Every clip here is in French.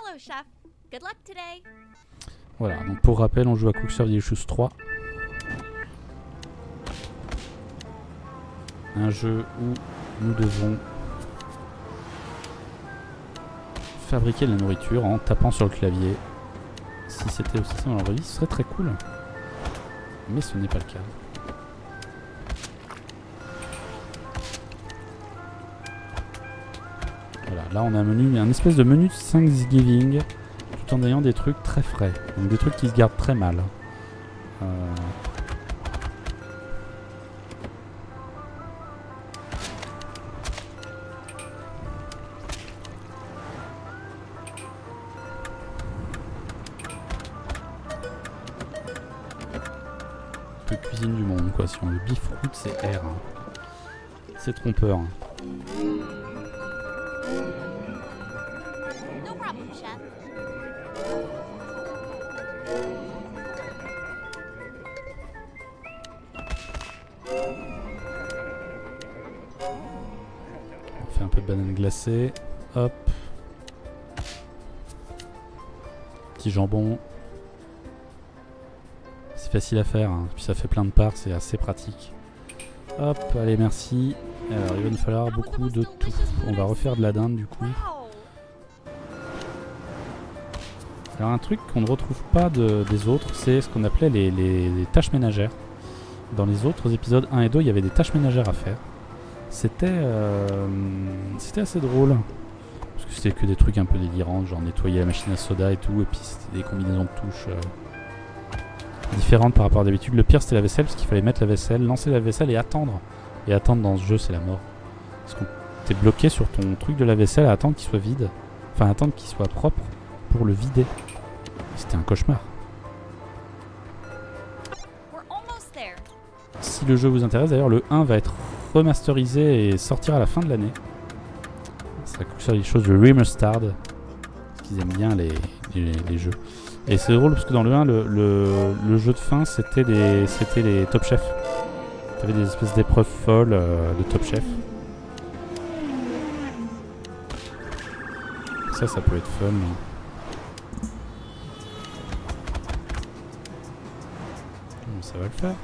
Hello, chef. Good luck today. Voilà, donc pour rappel, on joue à Cookserve Delicious 3. Un jeu où nous devons fabriquer de la nourriture en tapant sur le clavier. Si c'était aussi ça dans la vraie vie, ce serait très cool. Mais ce n'est pas le cas. Voilà, là on a un menu, un espèce de menu de Thanksgiving, tout en ayant des trucs très frais. Donc des trucs qui se gardent très mal. Cuisine du monde quoi, si on veut. Beef root c'est R hein. C'est trompeur hein. No problem, chef. On fait un peu de banane glacée, hop, petit jambon. C'est facile à faire, hein. Puis ça fait plein de parts, c'est assez pratique. Hop, allez, merci. Alors, il va nous falloir beaucoup de tout. On va refaire de la dinde, du coup. Alors, un truc qu'on ne retrouve pas des autres, c'est ce qu'on appelait les tâches ménagères. Dans les autres épisodes 1 et 2, il y avait des tâches ménagères à faire. C'était assez drôle. Parce que c'était que des trucs un peu délirants, genre nettoyer la machine à soda et tout. Et puis, c'était des combinaisons de touches... différentes par rapport à d'habitude. Le pire c'était la vaisselle parce qu'il fallait mettre la vaisselle, lancer la vaisselle et attendre. Et attendre dans ce jeu c'est la mort. Parce que t'es bloqué sur ton truc de la vaisselle à attendre qu'il soit vide. Enfin attendre qu'il soit propre pour le vider. C'était un cauchemar. Si le jeu vous intéresse d'ailleurs le 1 va être remasterisé et sortir à la fin de l'année. Ça coûte sur les choses de remastered. Parce qu'ils aiment bien les jeux. Et c'est drôle parce que dans le 1, le jeu de fin, c'était les Top Chef. T'avais des espèces d'épreuves folles de Top Chef. Ça peut être fun. Ça va le faire.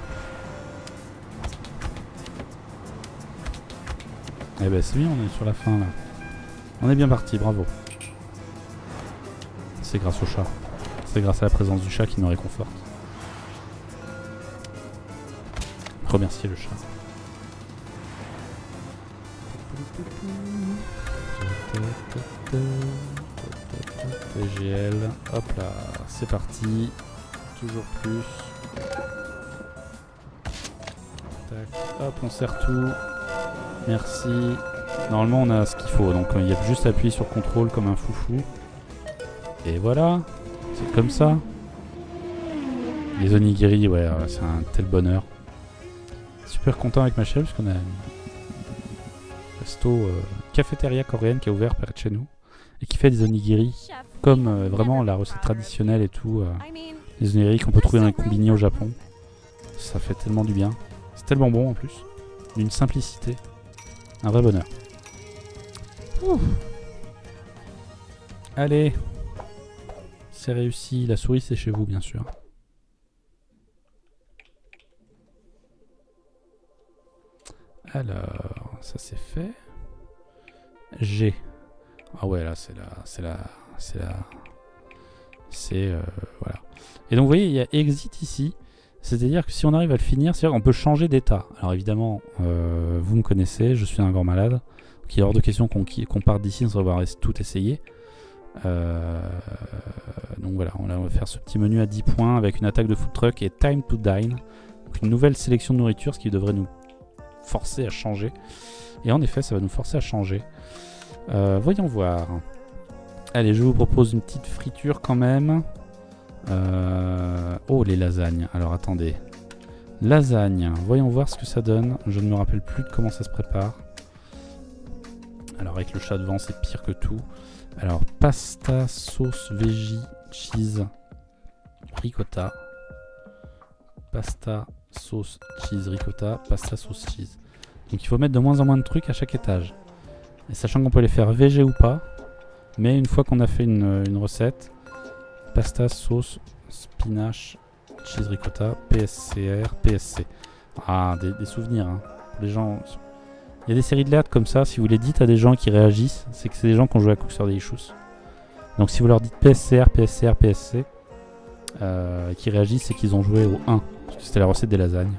Eh ben c'est bien, on est sur la fin là. On est bien parti, bravo. C'est grâce au chat. C'est grâce à la présence du chat qui nous réconforte. Remerciez le chat. TGL, hop là, c'est parti. Toujours plus. Tac, hop, on sert tout. Merci. Normalement, on a ce qu'il faut, donc il y a juste à appuyer sur contrôle comme un foufou. Et voilà. C'est comme ça. Les onigiri, ouais, c'est un tel bonheur. Super content avec ma chérie parce qu'on a une resto cafétéria coréenne qui a ouvert près de chez nous et qui fait des onigiri comme vraiment la recette traditionnelle et tout. Les onigiri qu'on peut trouver dans les combini au Japon. Ça fait tellement du bien. C'est tellement bon en plus. D'une simplicité. Un vrai bonheur. Ouh. Allez. C'est réussi. La souris, c'est chez vous, bien sûr. Alors, ça c'est fait. G. Ah ouais, là, voilà. Et donc, vous voyez, il y a exit ici. C'est-à-dire que si on arrive à le finir, c'est-à-dire qu'on peut changer d'état. Alors évidemment, vous me connaissez, je suis un grand malade. Donc il est hors de question qu'on parte d'ici sans avoir tout essayé. Donc voilà, on va faire ce petit menu à 10 points avec une attaque de food truck et time to dine. Donc une nouvelle sélection de nourriture, ce qui devrait nous forcer à changer. Et en effet, ça va nous forcer à changer. Voyons voir. Allez, je vous propose une petite friture quand même. Oh, les lasagnes. Alors attendez. Lasagne, voyons voir ce que ça donne. Je ne me rappelle plus de comment ça se prépare. Alors avec le chat devant, c'est pire que tout. Alors, pasta, sauce, veggie, cheese, ricotta. Pasta, sauce, cheese, ricotta. Pasta, sauce, cheese. Donc il faut mettre de moins en moins de trucs à chaque étage. Et sachant qu'on peut les faire végé ou pas, Mais une fois qu'on a fait une recette, pasta, sauce, spinach, cheese ricotta, PSCR, PSC. Ah, des souvenirs. Hein. Les gens... Il y a des séries de lettres comme ça, si vous les dites à des gens qui réagissent, c'est que c'est des gens qui ont joué à Cookster Delicious. Donc si vous leur dites PSCR, PSCR, PSC, qui réagissent, c'est qu'ils ont joué au 1, parce que c'était la recette des lasagnes.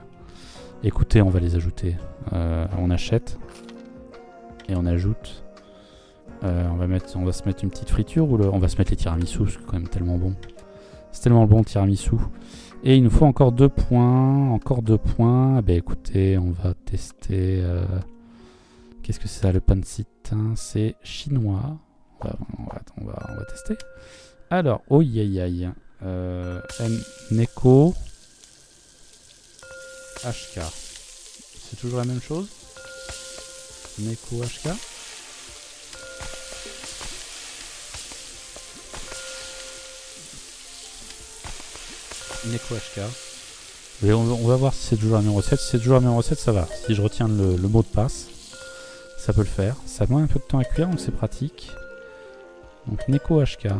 Écoutez, on va les ajouter. On achète, et on ajoute. On va se mettre une petite friture, ou on va se mettre les tiramisu, c'est quand même tellement bon. C'est tellement bon le tiramisu. Et il nous faut encore 2 points. Encore 2 points. Ben écoutez, on va tester... Qu'est-ce que c'est ça, le pancit, hein? C'est chinois. On va tester. Alors, oh aïe aïe. Neko HK. C'est toujours la même chose? Neko HK. Neko HK. Et on va voir si c'est toujours la même recette. Si c'est toujours la même recette, ça va. Si je retiens le mot de passe, ça peut le faire. Ça prend un peu de temps à cuire, donc c'est pratique. Donc Neko HK.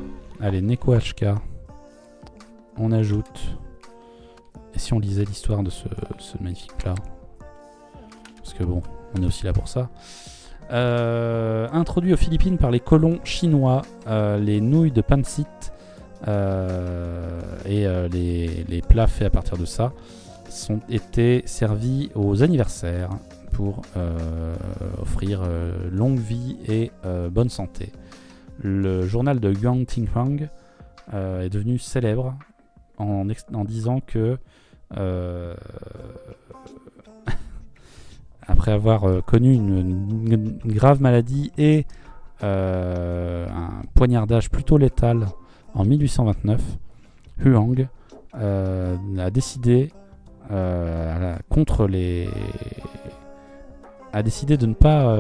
Allez, Neko HK. On ajoute. Et si on lisait l'histoire de ce magnifique plat? Parce que bon, on est aussi là pour ça. Introduit aux Philippines par les colons chinois, les nouilles de pancit et les plats faits à partir de ça étaient servis aux anniversaires pour offrir longue vie et bonne santé. Le journal de Yuan Tinghang est devenu célèbre en disant que après avoir connu une grave maladie et un poignardage plutôt létal en 1829, Huang a décidé a décidé de ne pas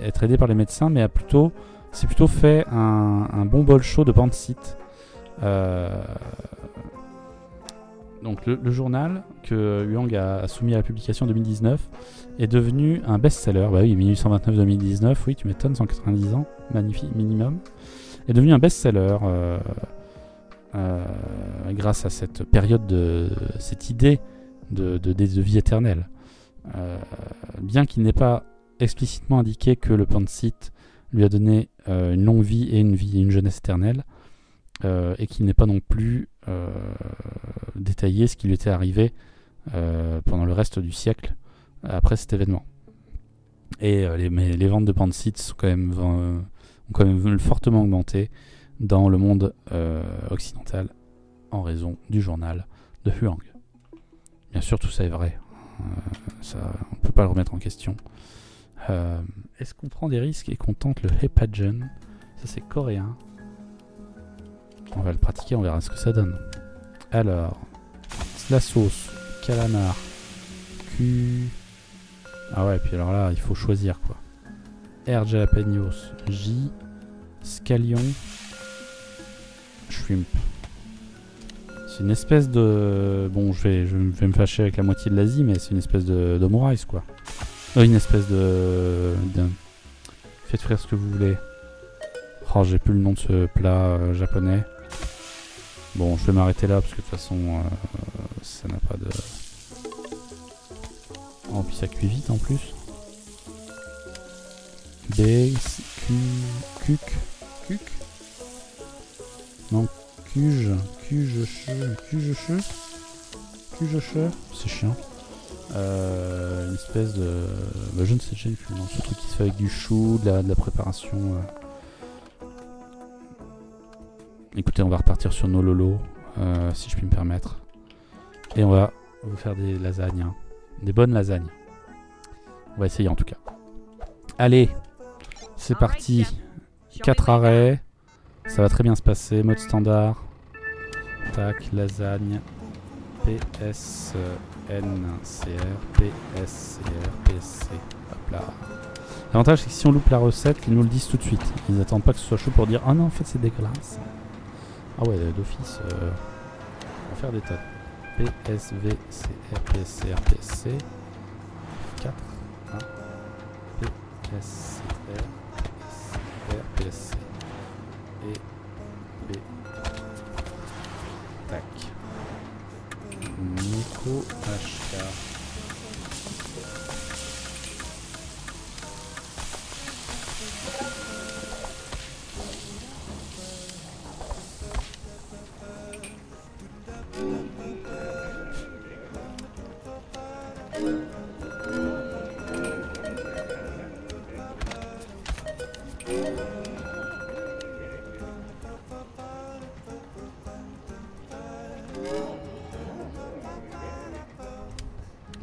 être aidé par les médecins, mais s'est plutôt fait un bon bol chaud de pancit. Donc le journal que Huang a soumis à la publication en 2019 est devenu un best-seller. Bah oui, 1829-2019, oui, tu m'étonnes, 190 ans, magnifique, minimum. Est devenu un best-seller grâce à cette période cette idée de vie éternelle. Bien qu'il n'ait pas explicitement indiqué que le pancit lui a donné une longue vie et une jeunesse éternelle, et qu'il n'ait pas non plus détaillé ce qui lui était arrivé pendant le reste du siècle après cet événement. Et les ventes de pancit ont quand même fortement augmenté dans le monde occidental en raison du journal de Huang. Bien sûr, tout ça est vrai. Ça, on ne peut pas le remettre en question. Est-ce qu'on prend des risques et qu'on tente le Hepagen? Ça, c'est coréen. On va le pratiquer, on verra ce que ça donne. Alors, la sauce, calamar, Ah ouais, puis alors là, il faut choisir quoi. R jalapenos, J, scallion, shrimp. C'est une espèce de... Bon, je vais me fâcher avec la moitié de l'Asie, mais c'est une espèce d'omurice quoi. Une espèce de... Faites frire ce que vous voulez. Oh, j'ai plus le nom de ce plat japonais. Bon, je vais m'arrêter là parce que de toute façon, ça n'a pas de... Oh, puis ça cuit vite en plus. Cuc. Non, cuge. C'est chiant. Une espèce de... Bah, je ne sais plus. Non, ce truc qui se fait avec du chou, de la préparation... Écoutez, on va repartir sur nos lolos, si je puis me permettre. Et on va vous faire des lasagnes. Hein. Des bonnes lasagnes. On va essayer en tout cas. Allez, c'est parti. 4 arrêts. Ça va très bien se passer. Mode standard. Tac, lasagne. PSNCR, PSCR, PSC. Hop là. L'avantage, c'est que si on loupe la recette, ils nous le disent tout de suite. Ils n'attendent pas que ce soit chaud pour dire « Ah non, en fait, c'est dégueulasse. » Ah ouais, d'office, on va faire des tas. PSVCR, PSCR, PSC. 4, 1, PSCR, PSCR, PSC. et B. Tac. Nico HK.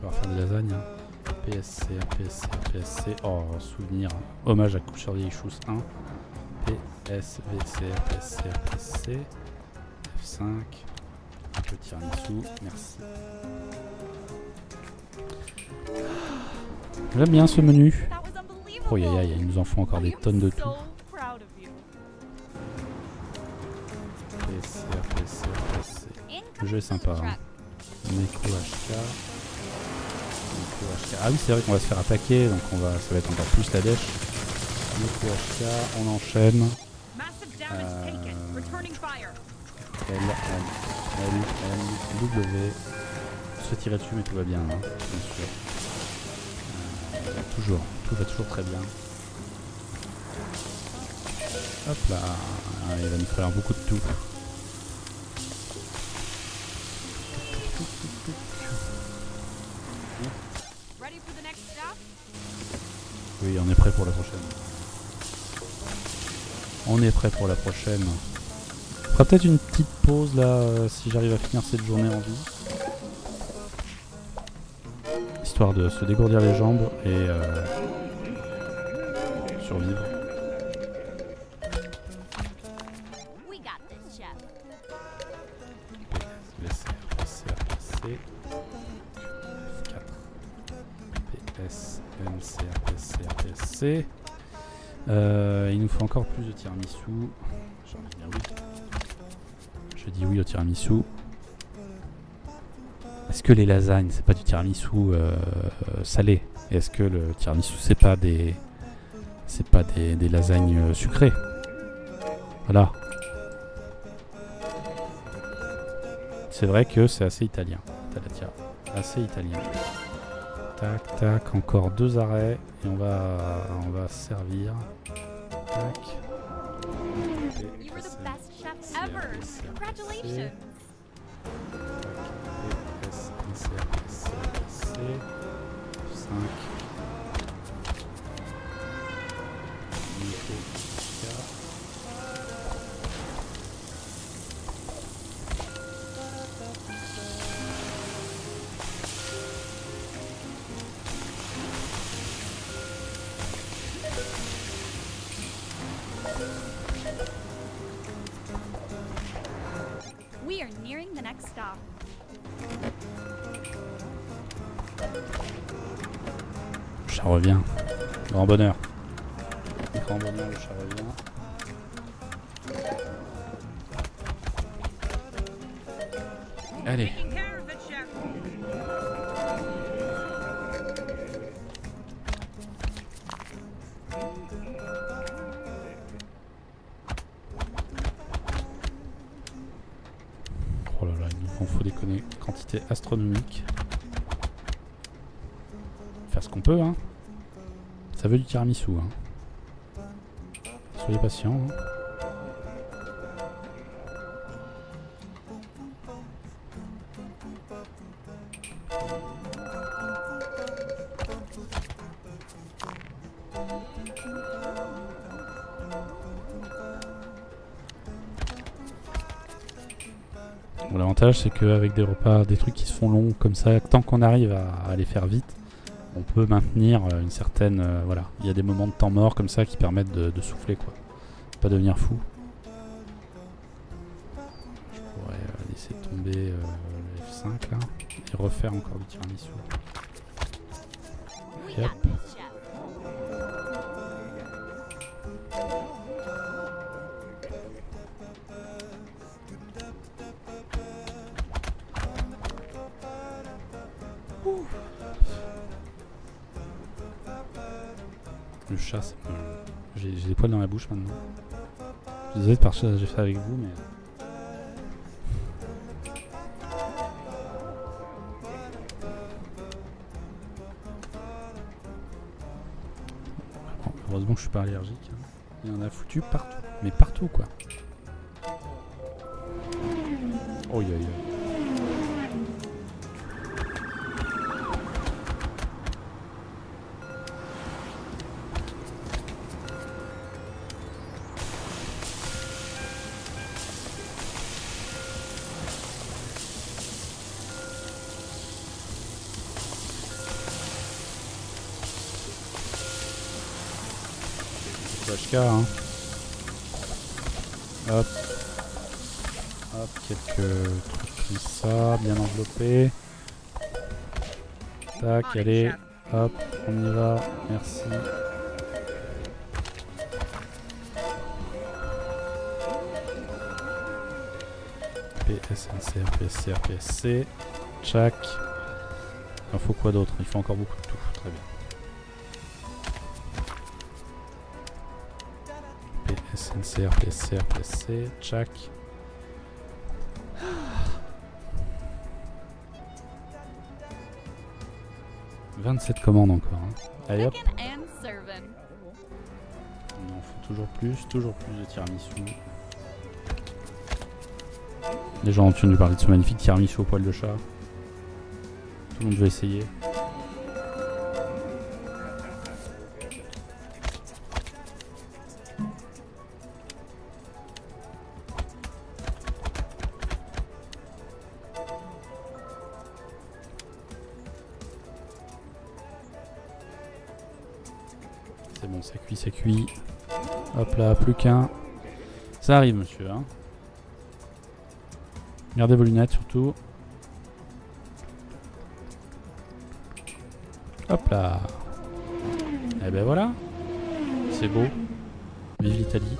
On va faire des lasagnes. Hein. PSC, PSC, PSC. Oh, souvenir. Hommage à Couchurier Chous 1. PSVC, PSC, PSC. F5. Un peu tiramisu. Merci. J'aime bien ce menu. Oh, il nous en faut encore des tonnes de tout. PSC, PSC, PSC. Le jeu est sympa. Hein. Neko HK. Ah oui, c'est vrai qu'on va se faire attaquer, donc ça va être encore plus la dèche. Neko HK, on enchaîne. L, W. On se fait tirer dessus, mais tout va bien, hein, bien sûr. Toujours, tout va toujours très bien. Hop là, il va nous falloir beaucoup de tout. Oui, on est prêt pour la prochaine. On est prêt pour la prochaine. On fera peut-être une petite pause là, si j'arrive à finir cette journée en vie. Histoire de se dégourdir les jambes et survivre. PSC. Il nous faut encore plus de tiramisu. J'ai envie de dire oui. Je dis oui au tiramisu. Est-ce que les lasagnes c'est pas du tiramisu salé? Et est-ce que le tiramisu c'est pas des lasagnes sucrées? Voilà. C'est vrai que c'est assez italien. Talatia. Assez italien. Tac, tac, encore 2 arrêts et on va servir. Tac. We are nearing the next stop. Le chat revient. Grand bonheur. Grand bonheur, le chat revient. Allez. Oh là là, il nous en faut des quantités astronomiques. Faire ce qu'on peut, hein. Ça veut du tiramisu, hein. Soyez patients. Hein. Bon, l'avantage c'est qu'avec des repas, des trucs qui se font longs comme ça, tant qu'on arrive à les faire vite, on peut maintenir une certaine... voilà, il y a des moments de temps mort comme ça qui permettent de souffler, quoi. Pas devenir fou. Je pourrais laisser tomber le F5 là, et refaire encore du tiramisu. Yep. Le chat, j'ai des poils dans la bouche maintenant. Désolé de partager ça avec vous, mais... Bon, heureusement que je suis pas allergique. Hein. Il y en a foutu partout. Mais partout, quoi. Oh, aïe, aïe. HK, hein. Hop. Hop, quelques trucs comme ça, bien enveloppés. Tac, allez. Hop, on y va. Merci. PSNC, RPSC, RPSC. Tchac. Il faut quoi d'autre? Il faut encore beaucoup de tout. Très bien. PSNC, RPSC, RPSC. Tchac. « 27 commandes encore. Hein. Allez hop. Cooking and serving. Il en faut toujours plus de tiramisu. Les gens ont entendu parler de ce magnifique tiramisu au poil de chat. Tout le monde veut essayer. C'est bon, c'est cuit, c'est cuit. Hop là, plus qu'un. Ça arrive, monsieur. Hein. Gardez vos lunettes, surtout. Hop là. Et ben voilà. C'est beau. Vive l'Italie.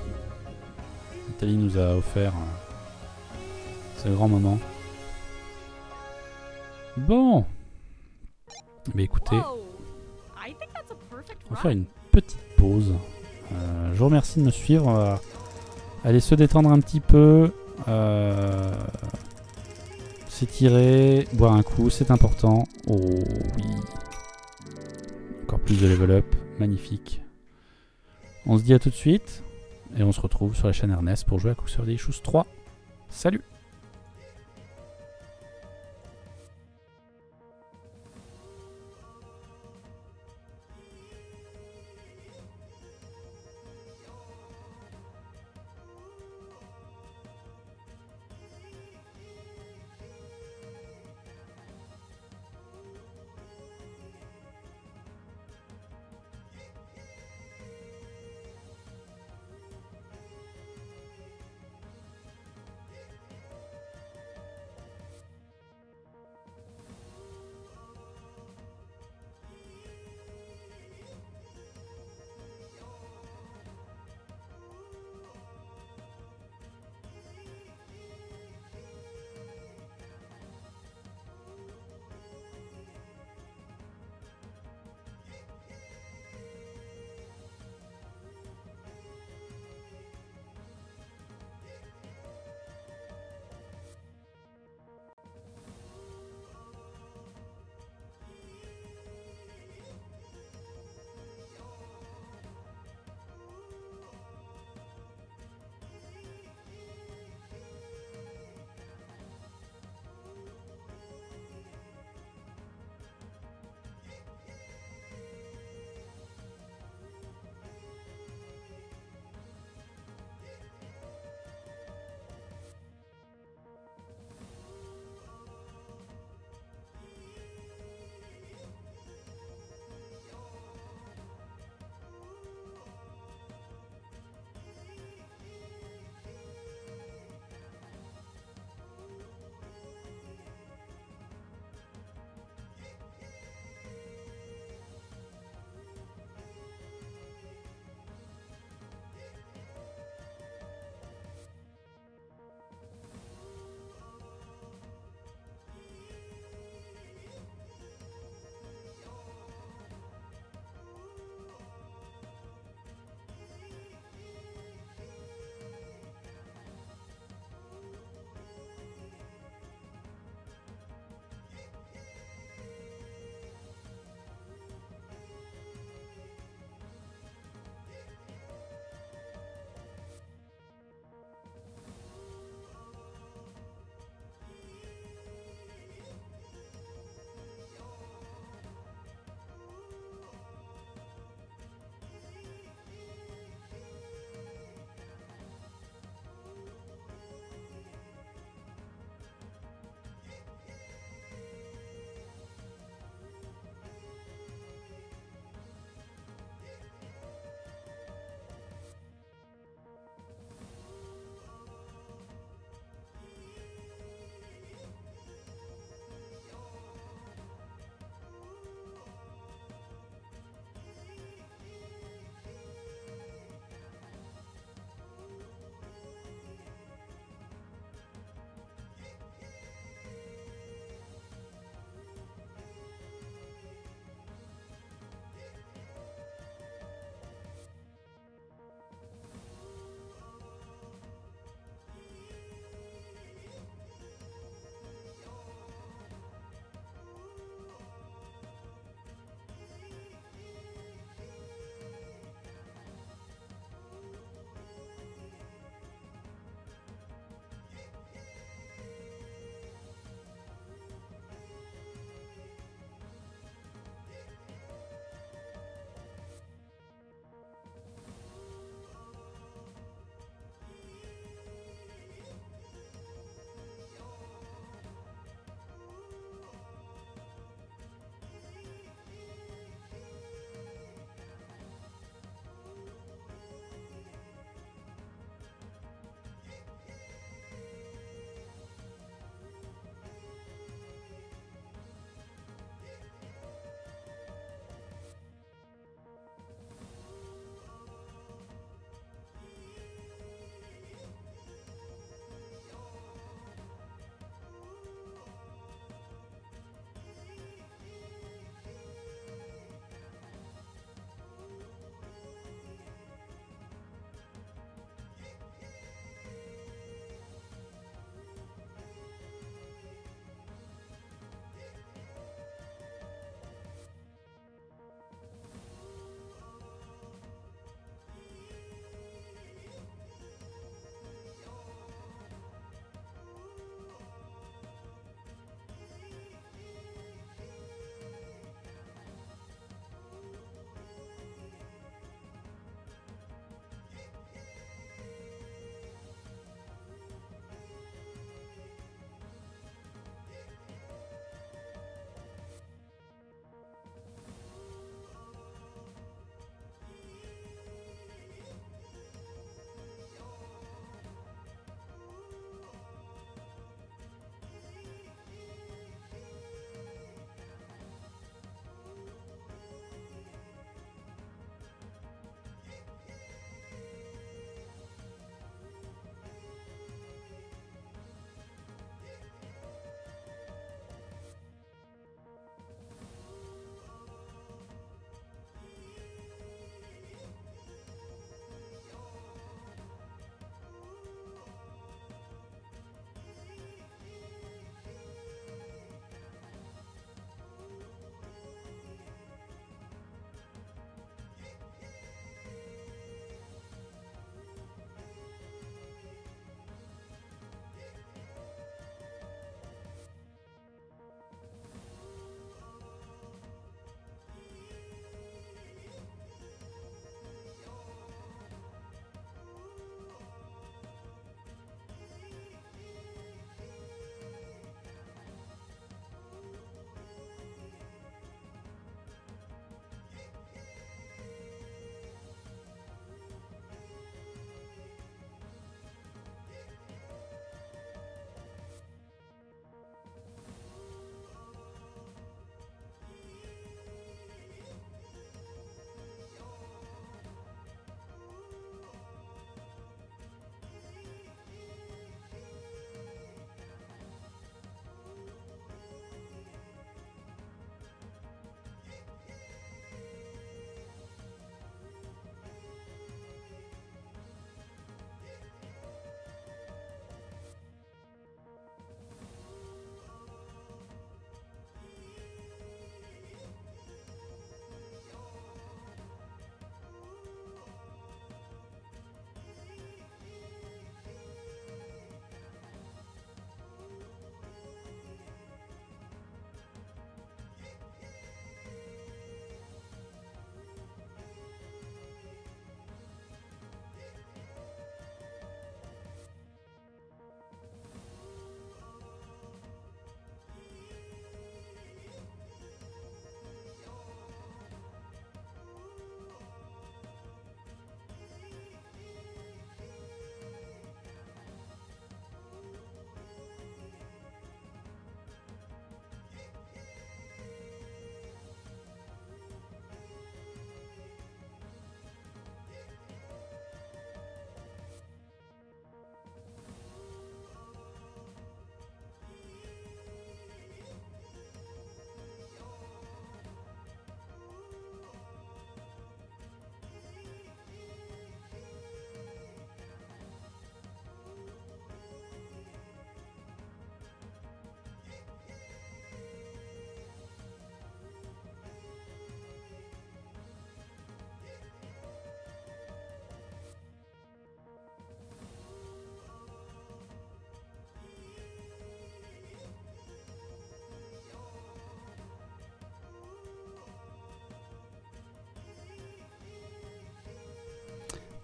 L'Italie nous a offert ce grand moment. Bon. Mais écoutez, Whoa. I think that's a perfect on va faire run. une petite pause. Je vous remercie de me suivre. On va aller se détendre un petit peu. S'étirer, boire un coup, c'est important. Oh oui. Encore plus de level up. Magnifique. On se dit à tout de suite. Et on se retrouve sur la chaîne Ernest pour jouer à Cooks of the Issues 3. Salut!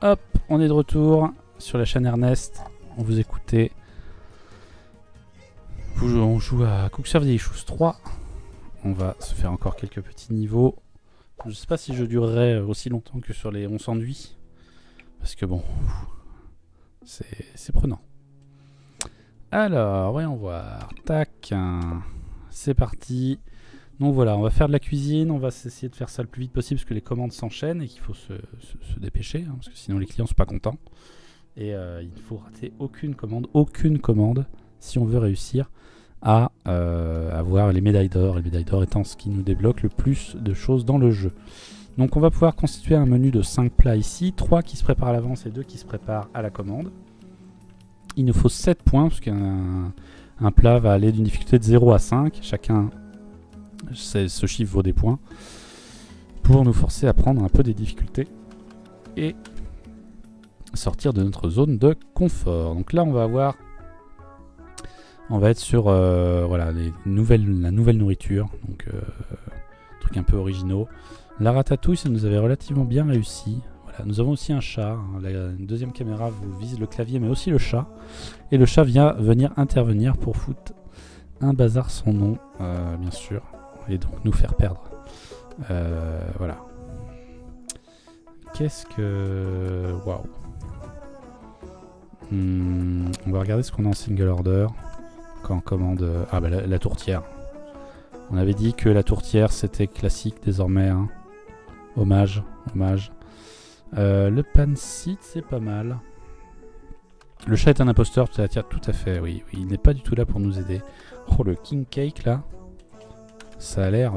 Hop, on est de retour sur la chaîne Ernest. On vous écoutez. On joue à Cooksurf the Issues 3. On va se faire encore quelques petits niveaux. Je sais pas si je durerai aussi longtemps que sur les On s'ennuie. Parce que bon, c'est prenant. Alors, voyons voir. Tac. C'est parti. Donc voilà, on va faire de la cuisine. On va essayer de faire ça le plus vite possible parce que les commandes s'enchaînent et qu'il faut se dépêcher. Parce que sinon les clients sont pas contents. Et il ne faut rater aucune commande si on veut réussir à avoir les médailles d'or. Les médailles d'or étant ce qui nous débloque le plus de choses dans le jeu. Donc on va pouvoir constituer un menu de 5 plats ici, 3 qui se préparent à l'avance et 2 qui se préparent à la commande. Il nous faut 7 points, parce qu'un plat va aller d'une difficulté de 0 à 5. Chacun, ce chiffre vaut des points, pour nous forcer à prendre un peu des difficultés et sortir de notre zone de confort. Donc là on va être sur voilà, la nouvelle nourriture, donc trucs un peu originaux. La ratatouille, ça nous avait relativement bien réussi. Voilà, nous avons aussi un chat. La deuxième caméra vous vise le clavier, mais aussi le chat. Et le chat vient venir intervenir pour foutre un bazar sans nom, bien sûr, et donc nous faire perdre. Voilà. Qu'est-ce que... Waouh. On va regarder ce qu'on a en single order. Quand on commande... Ah bah la tourtière. On avait dit que la tourtière c'était classique désormais. Hein. Hommage. Le pancit c'est pas mal. Le chat est un imposteur, tout à fait, oui. Il n'est pas du tout là pour nous aider. Oh, le king cake là. Ça a l'air...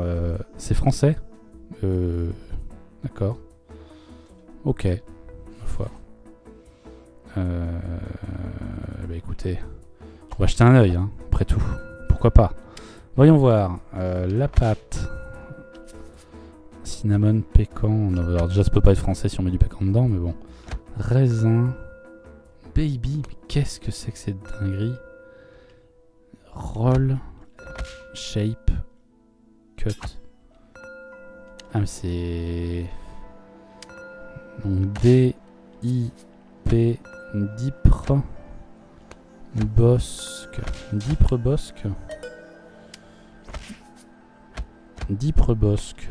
c'est français. D'accord. Ok. Ma foi. Bah écoutez, on va jeter un œil, hein, après tout. Pourquoi pas. Voyons voir. La pâte. Cinnamon, pécan. Alors déjà, ça peut pas être français si on met du pécan dedans, mais bon. Raisin. Baby. Mais qu'est-ce que c'est que cette dinguerie? Roll. Shape. Cut. Ah, mais c'est... Donc, D-I-P... Dipre. Bosque. Dipre Bosque. Dipre Bosque.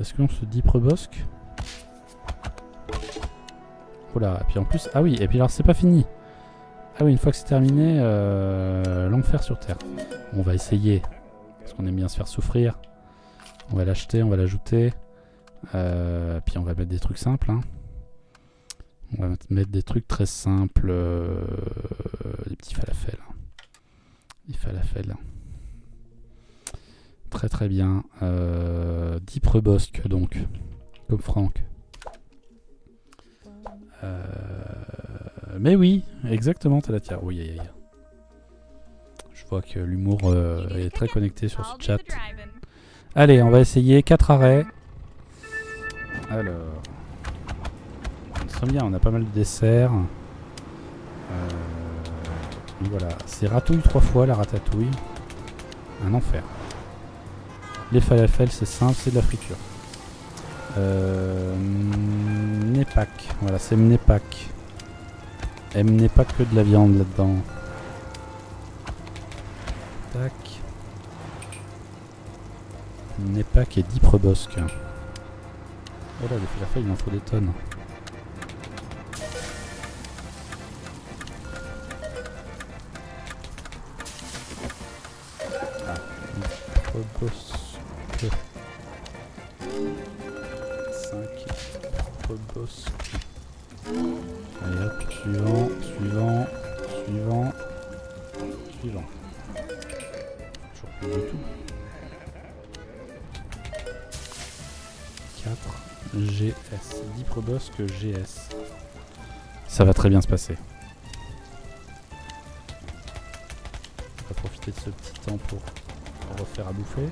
Est-ce qu'on se Dipre Bosque? Voilà, et puis en plus... Ah oui, et puis alors c'est pas fini. Ah oui, une fois que c'est terminé, l'enfer sur Terre. On va essayer, parce qu'on aime bien se faire souffrir. On va l'acheter, on va l'ajouter. Puis on va mettre des trucs simples. Hein. On va mettre des trucs très simples. Des petits falafels. Des falafels. Très très bien. Dipre Bosque donc. Comme Franck. Mais oui, exactement, t'as la tiare. Oui, aïe, aïe. Je vois que l'humour est très connecté sur ce chat. Allez, on va essayer 4 arrêts. Alors... Ça bien, on a pas mal de desserts. Voilà, c'est ratouille 3 fois la ratatouille. Un enfer. Les falafels, c'est simple, c'est de la friture. Mnepak, voilà, c'est Mnepak. Elle n'est pas que de la viande là-dedans. Tac. Mnepak et Dipre Bosque. Oh là, les falafels, il en faut des tonnes. Bosque. 5 Bosque. Allez hop, suivant. Toujours plus du tout. 4 GS. Dipre Bosque GS. Ça va très bien se passer. On va profiter de ce petit temps pour refaire à bouffer.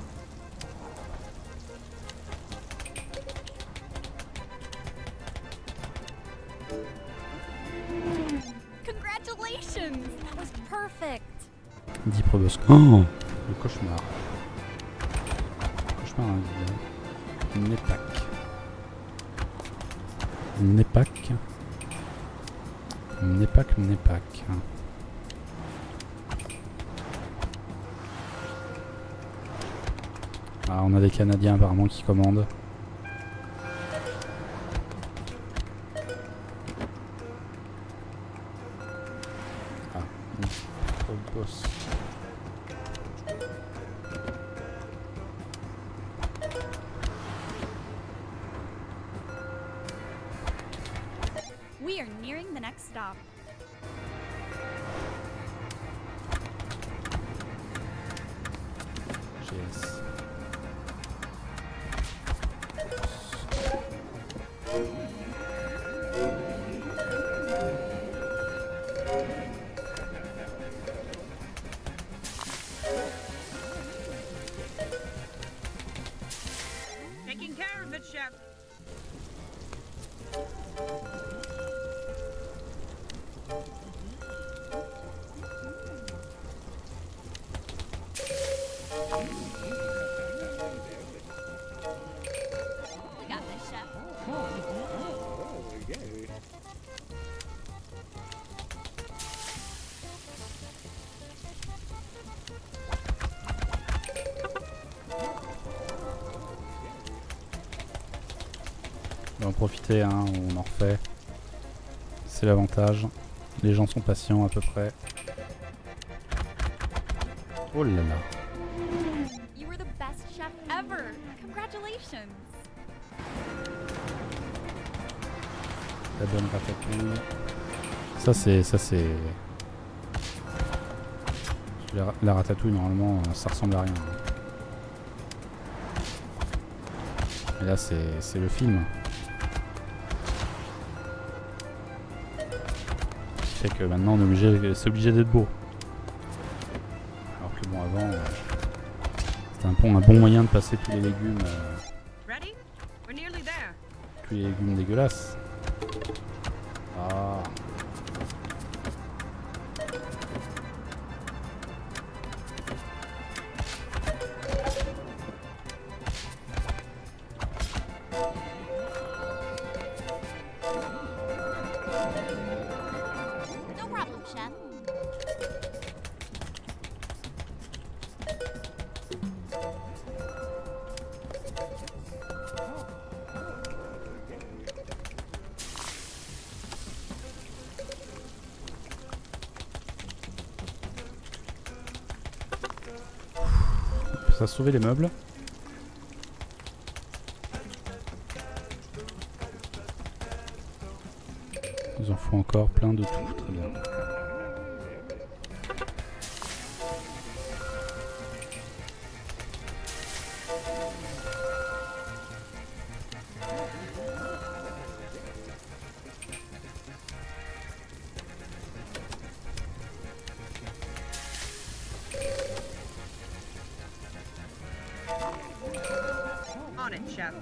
Congratulations! That was perfect. Dipre Bosque. Oh, le cauchemar. Cauchemar individuel. Mnepak. Mnepak. Ah, on a des Canadiens apparemment qui commandent. Ah, boss. We are nearing the next stop. GS. Taking care of it, Chef. We got this, Chef. On va en profiter, hein, on en refait. C'est l'avantage. Les gens sont patients à peu près. Oh là là. You were the best chef ever. Congratulations. La bonne ratatouille. Ça c'est... La ratatouille normalement ça ressemble à rien. Et là c'est le film. Ce qui fait que maintenant on est obligé, c'est obligé d'être beau. Alors que bon avant c'était un bon moyen de passer tous les légumes. Ready? We're nearly there. Tous les légumes dégueulasses. Ah. No problem, chef. Ça a sauvé les meubles. Ils en font encore plein de tout, très bien. On it, Chef.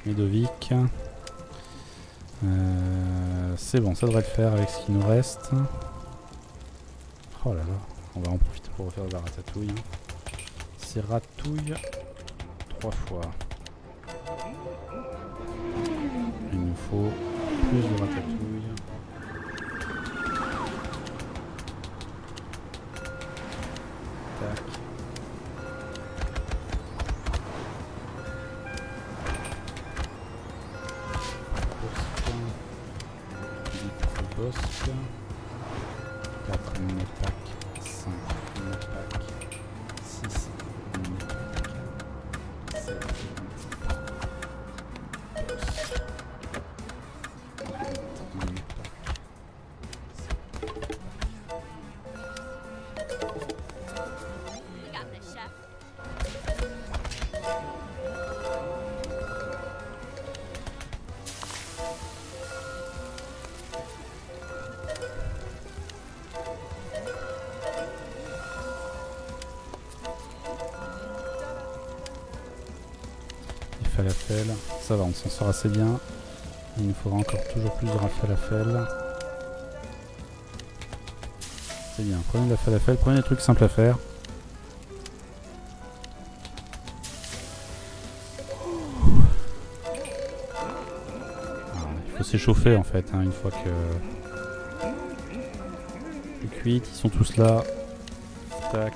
Ludovic. C'est bon, ça devrait le faire avec ce qui nous reste. Oh là là, on va en profiter pour refaire de la ratatouille. C'est ratouille 3 fois. Il nous faut plus de ratatouille. Tac. Bosque, 4 mini-packs, 5 mini-packs, 6 mini-packs, 7 mini-packs, 8 mini-packs. We got this, chef. Falafel, ça va, on s'en sort assez bien. Il nous faudra encore toujours plus de falafel. C'est bien, prenez de la falafel, prenez des trucs simples à faire. faut s'échauffer en fait, hein, une fois que c'est cuit. Ils sont tous là. Tac.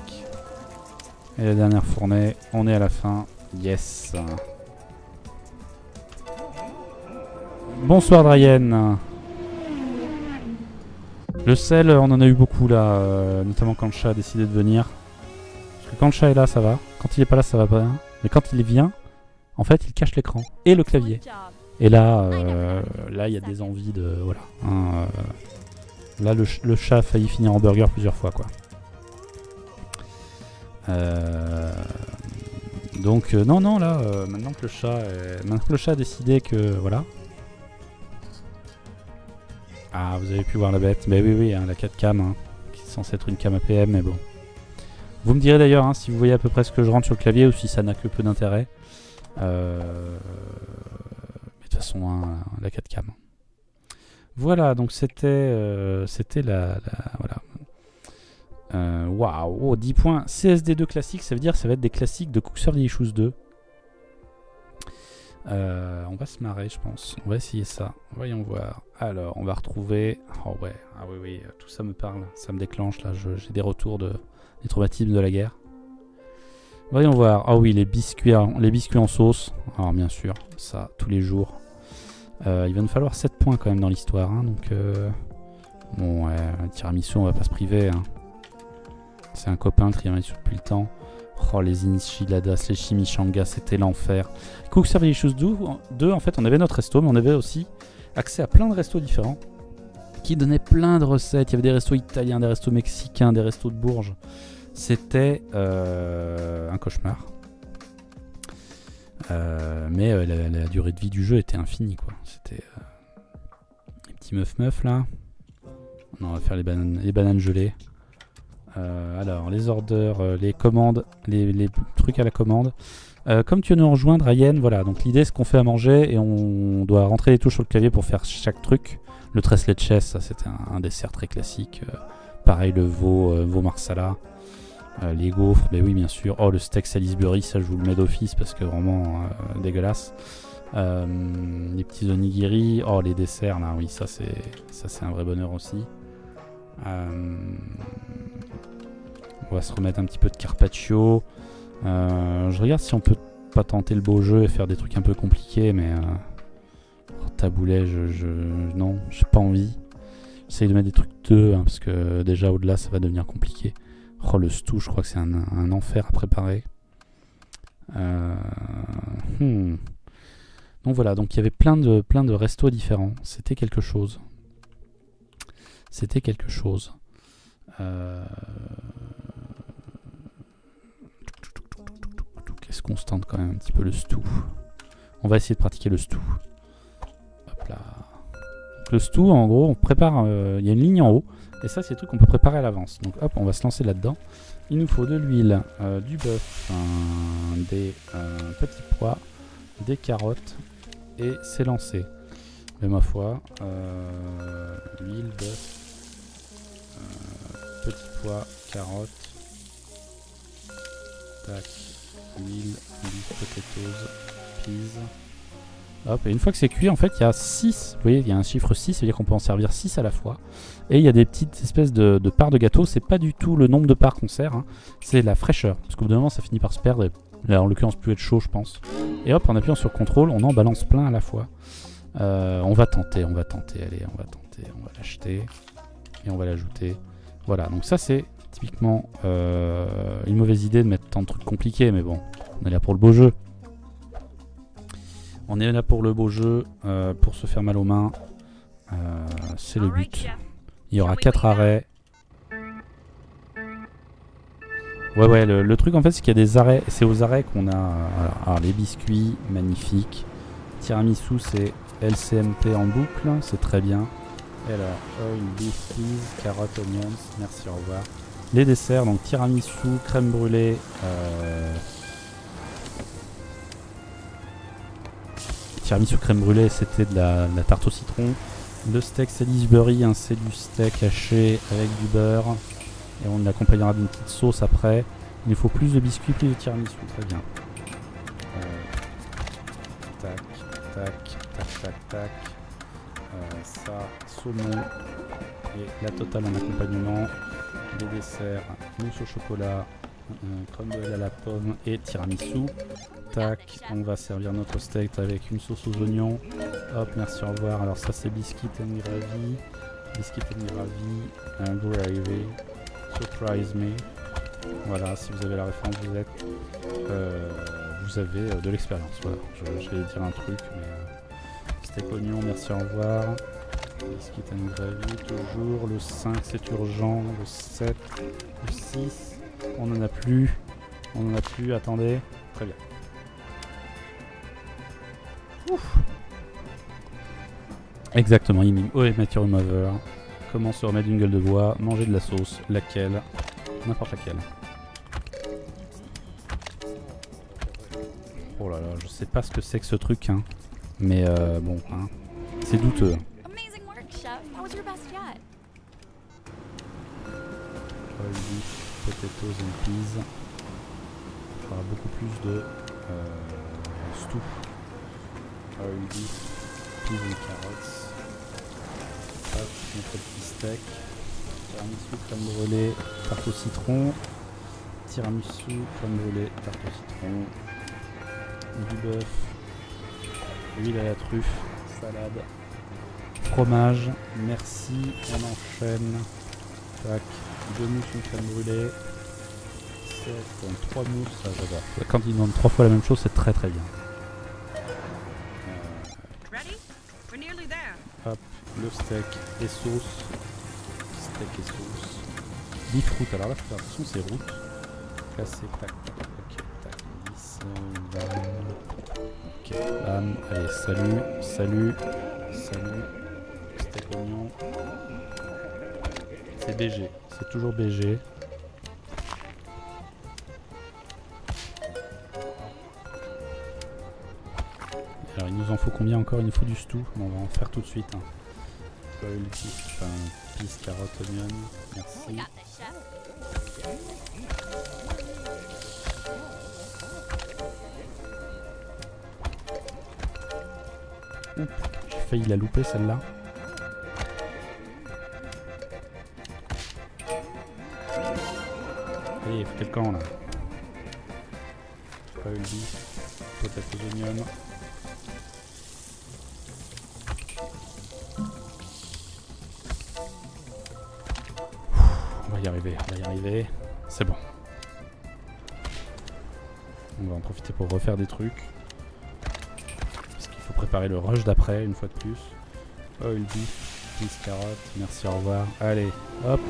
Et la dernière fournée, on est à la fin. Yes. Bonsoir Dryen. Le sel, on en a eu beaucoup là, notamment quand le chat a décidé de venir. Parce que quand le chat est là, ça va. Quand il est pas là, ça va pas. Hein. Mais quand il vient, en fait, il cache l'écran et le clavier. Et là, là, il y a des envies de, voilà. Hein, là, le chat a failli finir en burger plusieurs fois, quoi. Donc non, là, maintenant que le chat a décidé que, voilà. Ah, vous avez pu voir la bête. Mais oui, hein, la 4 cam, hein, qui est censée être une cam APM, mais bon. Vous me direz d'ailleurs hein, si vous voyez à peu près ce que je rentre sur le clavier ou si ça n'a que peu d'intérêt. Mais de toute façon, hein, la 4 cam. Voilà, donc c'était la voilà. Waouh, oh, 10 points. CSD2 classique, ça veut dire que ça va être des classiques de Cooks Survival Issues 2. On va se marrer, je pense. On va essayer ça. Voyons voir. Alors, on va retrouver... Oh ouais, ah oui, tout ça me parle. Ça me déclenche, là. J'ai des retours des traumatismes de la guerre. Voyons voir. Ah oui, les biscuits en sauce. Alors, bien sûr, ça, tous les jours. Il va nous falloir 7 points quand même dans l'histoire. Hein, donc, bon, ouais, tiramisu, on va pas se priver. Hein. C'est un copain, le tiramisu depuis le temps. Oh, les enchiladas, les chimichangas, c'était l'enfer. Cooks Survival Issues 2, en fait, on avait notre resto, mais on avait aussi accès à plein de restos différents qui donnaient plein de recettes. Il y avait des restos italiens, des restos mexicains, des restos de Bourges. C'était un cauchemar. Mais la durée de vie du jeu était infinie, quoi. C'était les petits meufs là. On va faire les bananes gelées. Alors, les orders, les commandes, les trucs à la commande. Comme tu veux nous rejoindre, Ryan, voilà. Donc l'idée, c'est qu'on fait à manger et on doit rentrer les touches sur le clavier pour faire chaque truc. Le tres leches, ça c'était un dessert très classique. Pareil, le veau marsala. Les gaufres, ben oui, bien sûr. Oh, le steak Salisbury, ça je vous le mets d'office parce que vraiment dégueulasse. Les petits onigiri. Oh, les desserts, là, oui, ça c'est un vrai bonheur aussi. On va se remettre un petit peu de carpaccio. Je regarde si on peut pas tenter le beau jeu et faire des trucs un peu compliqués, mais taboulet, non, j'ai pas envie. J'essaye de mettre des trucs 2 hein, parce que déjà au-delà ça va devenir compliqué. Oh, le stew, je crois que c'est un enfer à préparer. Donc voilà, donc il y avait plein de restos différents. C'était quelque chose. C'était quelque chose. Qu'est-ce qu'on se tente quand même un petit peu le stew. On va essayer de pratiquer le stew. Hop là. Donc, le stew, en gros, on prépare. Il y a une ligne en haut. Et ça, c'est des trucs qu'on peut préparer à l'avance. Donc hop, on va se lancer là-dedans. Il nous faut de l'huile, du bœuf, des petits pois, des carottes. Et c'est lancé. Mais ma foi, l'huile, bœuf. Petits pois, carottes, tac, huile, potatoes, peas. Hop, et une fois que c'est cuit, en fait, il y a 6, vous voyez, il y a un chiffre 6, c'est-à-dire qu'on peut en servir 6 à la fois. Et il y a des petites espèces de parts de gâteau, c'est pas du tout le nombre de parts qu'on sert, hein, c'est la fraîcheur. Parce qu'au bout d'un moment, ça finit par se perdre, et là, en l'occurrence, plus être chaud, je pense. Et hop, en appuyant sur contrôle, on en balance plein à la fois. On va tenter, allez, on va tenter, on va l'acheter, et on va l'ajouter. Voilà, donc ça c'est typiquement une mauvaise idée de mettre tant de trucs compliqués, mais bon, on est là pour le beau jeu. On est là pour le beau jeu, pour se faire mal aux mains. C'est le but. Il y aura 4 arrêts. Ouais, le truc en fait c'est qu'il y a des arrêts, c'est aux arrêts qu'on a alors, les biscuits, magnifiques. Tiramisu c'est LCMP en boucle, c'est très bien. Et alors, oil, beef, peas, carottes, onions, merci, au revoir. Les desserts, donc tiramisu, crème brûlée, tiramisu crème brûlée, c'était de la tarte au citron. Le steak Salisbury, hein, c'est du steak haché avec du beurre. Et on l'accompagnera d'une petite sauce après. Il nous faut plus de biscuits, plus de tiramisu, très bien. Tac, tac, tac, tac, tac. Ça, saumon et la totale en accompagnement. Les desserts, mousse au chocolat, crumble à la pomme et tiramisu. Tac, on va servir notre steak avec une sauce aux oignons. Hop, merci, au revoir. Alors ça c'est biscuit and gravy. Biscuit and gravy, surprise me. Voilà, si vous avez la référence, vous avez de l'expérience. Voilà, je vais dire un truc, mais steak oignon, merci, au revoir. Biscuit and gravy, toujours. Le 5, c'est urgent. Le 7, le 6, on n'en a plus. On n'en a plus, attendez. Très bien. Ouf. Exactement, il mime. Oh, et Mathieu Remover. Comment se remettre d'une gueule de bois? Manger de la sauce. Laquelle? N'importe laquelle. Oh là là, je sais pas ce que c'est que ce truc, hein. Mais bon, hein. C'est douteux. Amazing work, chef. That was your best yet. Potatoes and peas. Il faudra beaucoup plus de stew. Oil beef, peas and carrots. Hop, notre petit steak. Tiramisu, crème brûlée, tarte au citron. Tiramisu, crème brûlée, tarte au citron. Du bœuf. Huile à la truffe. Salade. Fromage. Merci. On enchaîne. Tac. 2 mousses, une crème brûlée. 3 mousses, ça j'adore. Quand ils demandent 3 fois la même chose, c'est très très bien. Hop, le steak et sauce. Steak et sauce. Beef root, alors là, faut faire attention, c'est root. Classé, tac, tac, tac, 10, bam. Ok, bam. Allez, salut, salut, salut. Steak oignon. C'est BG, c'est toujours BG. Alors il nous en faut combien encore? Il nous faut du stew. Bon, on va en faire tout de suite. Hein. Oil, peas, carotte, oignon. Merci. Oups, j'ai failli la louper celle-là. Allez, il faut quel camp là? Oil beef, potato oignon. On va y arriver, c'est bon. On va en profiter pour refaire des trucs. Parce qu'il faut préparer le rush d'après, une fois de plus. Oil beef, peas, carotte, merci, au revoir. Allez, hop,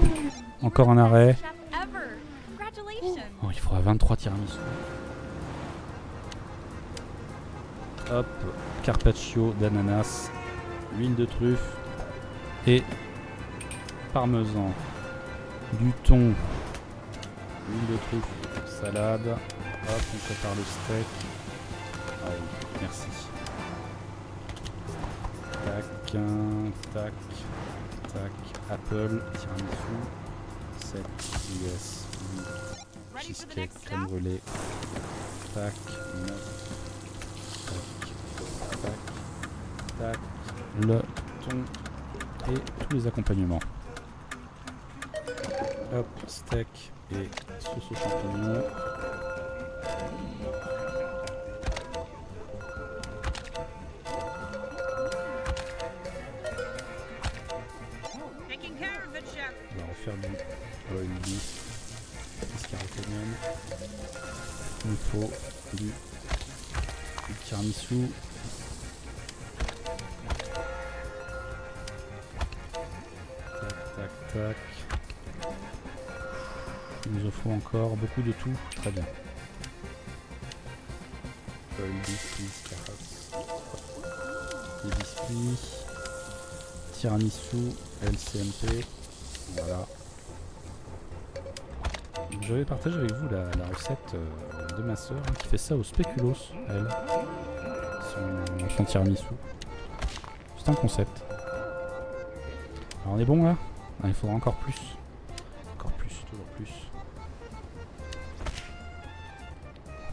encore un arrêt. Oh, il faudra 23 tiramisu. Hop, carpaccio d'ananas, huile de truffe et parmesan. Du thon, huile de truffe, salade. Hop, on prépare le steak. Ah oui, merci. Tac, tac, tac. Apple, tiramisu. 7, US, 8. Cheesecake, crème brûlée. Tac, 9. Tac, tac, tac. Le thon et tous les accompagnements. Hop, steak et sauce aux champignons. On va refaire du oil beef, carotte oignon. Il nous faut du tiramisu. Tac, tac, tac. Il nous en faut encore beaucoup de tout. Très bien. Oil beef, carottes. Les biscuits. Tiramisu, LCMP. Voilà. Je vais partager avec vous la recette de ma soeur hein, qui fait ça au spéculoos, elle. Son tiramisu. C'est un concept. Alors on est bon là? Ah, il faudra encore plus. Encore plus, toujours plus.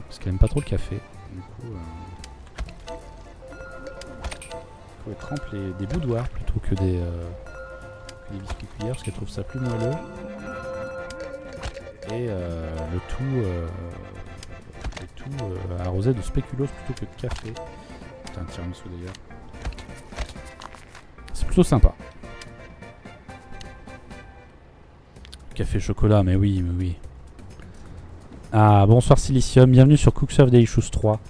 Parce qu'elle aime pas trop le café. Du coup, elle trempe des boudoirs plutôt que des biscuits cuillères parce qu'elle trouve ça plus moelleux. Et le tout arrosé de spéculoos plutôt que de café. C'est un tiramisu d'ailleurs. C'est plutôt sympa. Café chocolat, mais oui, mais oui. Ah, bonsoir Silicium, bienvenue sur Cooksurf Delicious 3.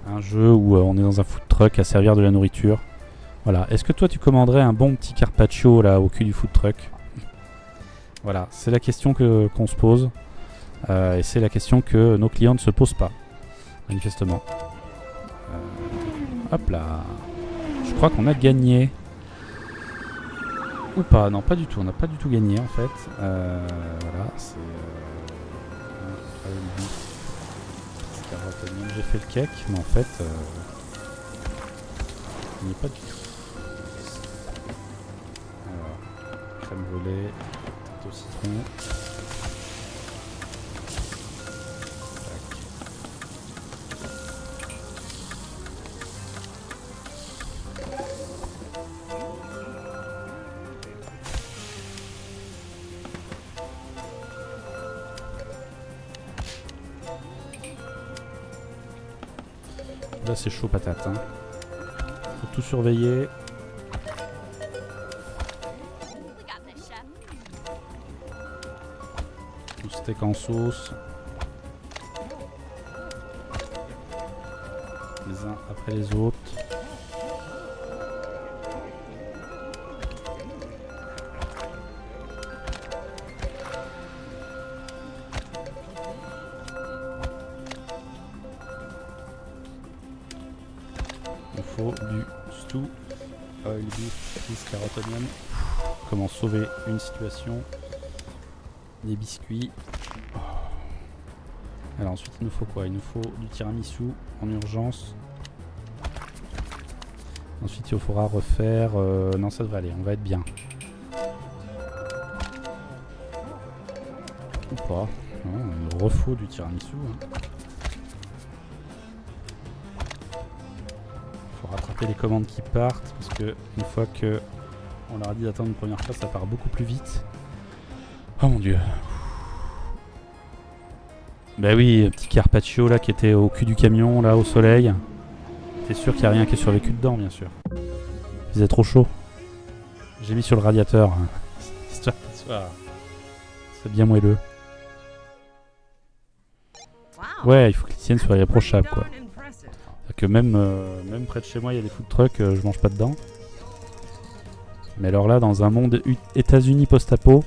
Un jeu où on est dans un food truck à servir de la nourriture. Voilà, est-ce que toi tu commanderais un bon petit carpaccio là au cul du food truck? Voilà, c'est la question qu'on se pose. Et c'est la question que nos clients ne se posent pas, manifestement. Hop là. Je crois qu'on a gagné. Ou pas, non pas du tout, on n'a pas du tout gagné en fait. Voilà, c'est... j'ai fait le cake, mais en fait... il n'y est pas du tout. Alors, crème volée, tarte au citron. Là c'est chaud patate, hein. Faut tout surveiller. Tout steak en sauce. Les uns après les autres. Du stew, oil beef, cheese, carotte, oignon. Comment sauver une situation. Des biscuits. Alors ensuite il nous faut quoi? Il nous faut du tiramisu en urgence. Ensuite il faudra refaire... non ça devrait aller, on va être bien. Ou pas. Non, il nous refaut du tiramisu. Hein. Rattraper les commandes qui partent parce que une fois que on leur a dit d'attendre une première fois, ça part beaucoup plus vite. Oh mon dieu. Bah oui, petit carpaccio là qui était au cul du camion là au soleil. T'es sûr qu'il n'y a rien qui est survécu dedans bien sûr. Il faisait trop chaud. J'ai mis sur le radiateur. Histoire qu'il soit bien moelleux. Ouais, il faut que les tiennes soient irréprochables quoi. Que même près de chez moi il y a des food trucks, je mange pas dedans. Mais alors là dans un monde États-Unis post-apo.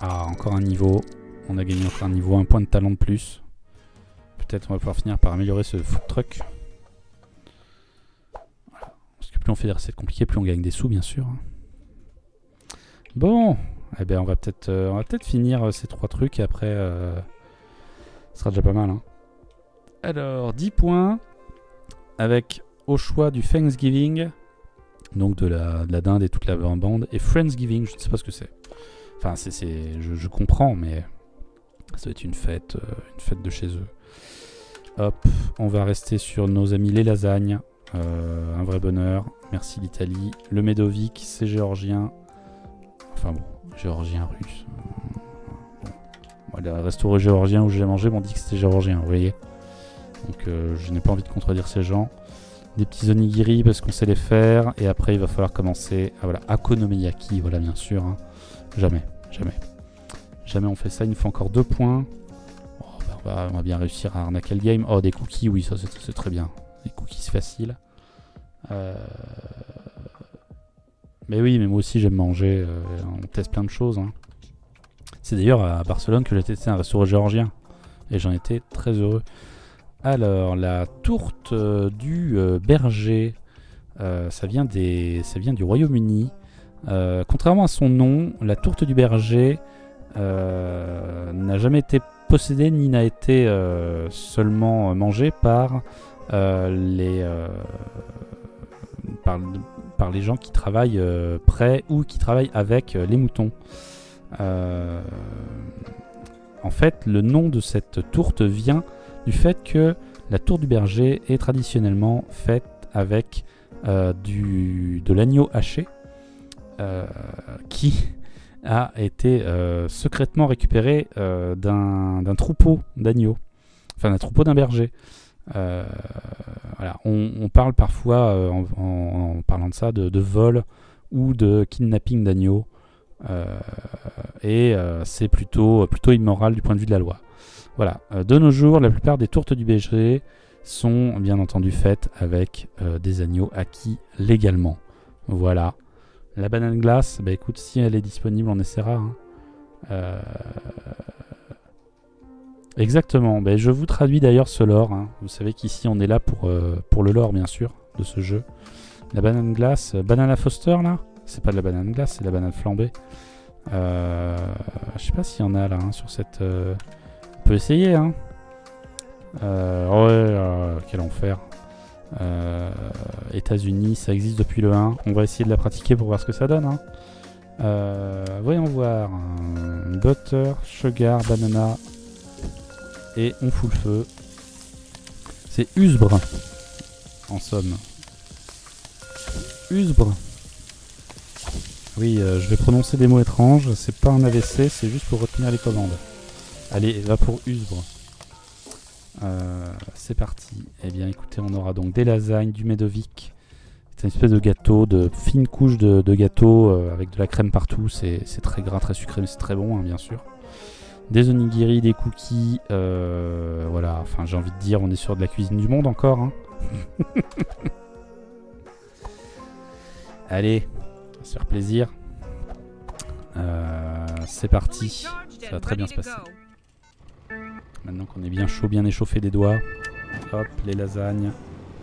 Ah encore un niveau. On a gagné encore un niveau, un point de talent de plus. Peut-être on va pouvoir finir par améliorer ce food truck. Voilà. Parce que plus on fait des recettes compliquées, plus on gagne des sous bien sûr. Bon, eh bien on va peut-être finir ces 3 trucs et après... ce sera déjà pas mal. Hein. Alors, 10 points avec au choix du Thanksgiving, donc de la dinde et toute la bande, et Friendsgiving, je ne sais pas ce que c'est. Enfin, je comprends, mais ça doit être une fête de chez eux. Hop, on va rester sur nos amis les lasagnes. Un vrai bonheur. Merci l'Italie. Le Medovic, c'est géorgien. Enfin bon, géorgien russe. Les restaurants géorgiens où j'ai mangé m'ont dit que c'était géorgien, vous voyez. Donc je n'ai pas envie de contredire ces gens. Des petits onigiri parce qu'on sait les faire. Et après il va falloir commencer. Ah voilà, Akonomiyaki, voilà bien sûr. Hein. Jamais on fait ça, il nous faut encore 2 points. Oh, bah, on va bien réussir à arnaquer le game. Oh des cookies, oui ça c'est très bien. Des cookies c'est facile. Mais oui, mais moi aussi j'aime manger. On teste plein de choses. Hein. C'est d'ailleurs à Barcelone que j'ai testé un restaurant géorgien. Et j'en étais très heureux. Alors, la tourte du berger. Ça vient du Royaume-Uni. Contrairement à son nom, la tourte du berger n'a jamais été possédée ni n'a été seulement mangée par les gens qui travaillent près ou qui travaillent avec les moutons. En fait, le nom de cette tourte vient du fait que La tour du berger est traditionnellement faite avec de l'agneau haché qui a été secrètement récupéré d'un troupeau d'agneaux, enfin d'un troupeau d'un berger. Voilà. On parle parfois, en parlant de ça, de vol ou de kidnapping d'agneaux, et c'est plutôt immoral du point de vue de la loi. Voilà. De nos jours, la plupart des tourtes du berger sont bien entendu faites avec des agneaux acquis légalement. Voilà. La banane glace, bah écoute, si elle est disponible, on essaiera. Hein. Exactement. Bah, je vous traduis d'ailleurs ce lore. Hein. Vous savez qu'ici, on est là pour le lore, bien sûr, de ce jeu. La banane glace, Banana Foster, là, c'est pas de la banane glace, c'est de la banane flambée. Je sais pas s'il y en a là, hein, sur cette... On peut essayer, hein. Quel enfer. États-Unis, ça existe depuis le 1. On va essayer de la pratiquer pour voir ce que ça donne. Hein. Voyons voir. Butter, sugar, banana. Et on fout le feu. C'est usbre. En somme. Usbre. Oui, je vais prononcer des mots étranges. C'est pas un AVC, c'est juste pour retenir les commandes. Allez, va pour usbre. C'est parti. Eh bien écoutez, on aura donc des lasagnes, du Medovic. C'est une espèce de gâteau, de fine couche de gâteau avec de la crème partout. C'est très gras, très sucré, mais c'est très bon, hein, bien sûr. Des onigiri, des cookies. Voilà, enfin j'ai envie de dire, on est sur de la cuisine du monde encore. Hein. Allez, on va se faire plaisir. C'est parti. Ça va très bien se passer. Maintenant qu'on est bien chaud, bien échauffé des doigts. Hop, les lasagnes.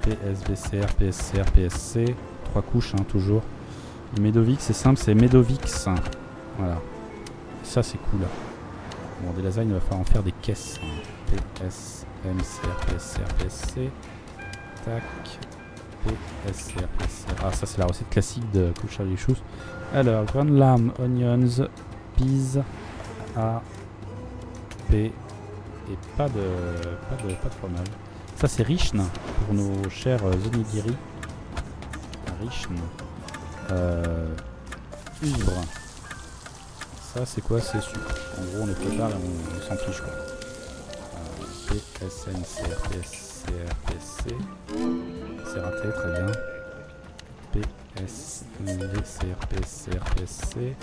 PS, VCR, PSCR, PSC. 3 couches, hein, toujours. Le Medovic, c'est simple, c'est Medovix. Voilà. Ça, c'est cool. Bon, des lasagnes, il va falloir en faire des caisses. Hein. PS, MCR, PSCR, PSC. Tac. PSCR, PSCR. Ah, ça, c'est la recette classique de Cook Charlie Shoes. Alors, ground lamb, onions, peas, A, P. Et pas de fromage. Ça c'est Richn pour nos chers onigiri. Richn. Usbre. Ça c'est quoi? C'est sucre. En gros on les prépare et on s'en fiche quoi. PSNCR, PSCR, PSC. C'est raté, très bien. PSVCR, PSCR, PSC.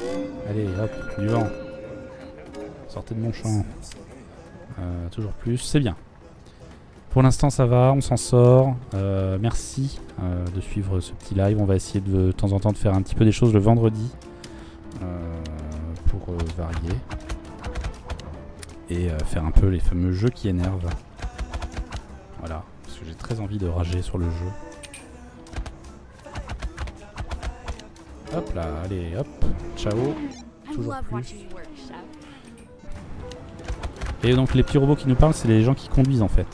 Allez hop, du vent. Sortez de mon champ. Toujours plus, c'est bien. Pour l'instant ça va, on s'en sort. Merci de suivre ce petit live. On va essayer de temps en temps de faire un petit peu des choses le vendredi pour varier et faire un peu les fameux jeux qui énervent. Voilà, parce que j'ai très envie de rager sur le jeu. Hop là, allez, hop, ciao. Toujours plus. Et donc les petits robots qui nous parlent, c'est les gens qui conduisent en fait.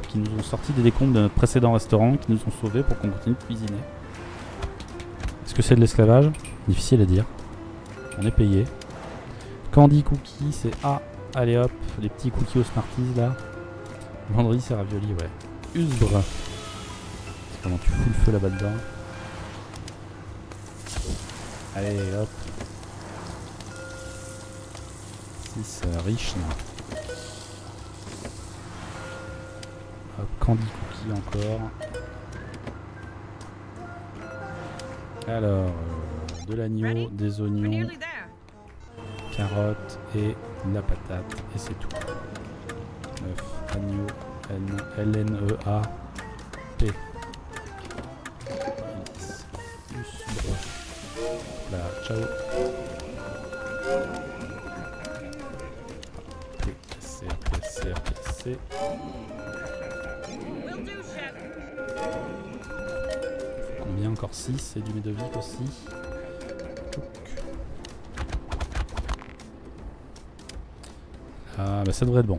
Qui nous ont sorti des décomptes de notre précédent restaurant, qui nous ont sauvés pour qu'on continue de cuisiner. Est-ce que c'est de l'esclavage? Difficile à dire. On est payé. Candy Cookie, c'est A. Allez hop, les petits cookies aux Smarties là. Vendredi c'est ravioli, ouais. Usbre. C'est comment tu fous le feu là-bas dedans. Allez hop. 6 riches. Hop, Candy Cookie encore. Alors, de l'agneau, des oignons, carottes et de la patate. Et c'est tout. 9, agneau, L-N-E-A, P. Là, ciao. PSC. Combien encore 6 et du Medovic aussi. Ah bah ça devrait être bon.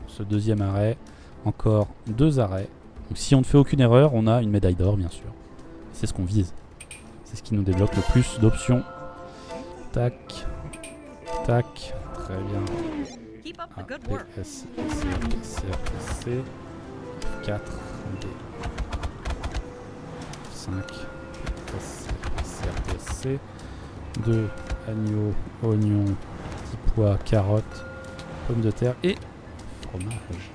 Ce deuxième arrêt, encore 2 arrêts. Donc si on ne fait aucune erreur, on a une médaille d'or bien sûr. C'est ce qu'on vise. C'est ce qui nous débloque le plus d'options. Tac. Tac. Très bien. PSC. 4 D 5 CRPSC 2 agneau, oignon, petit pois, carottes, pommes de terre et fromage.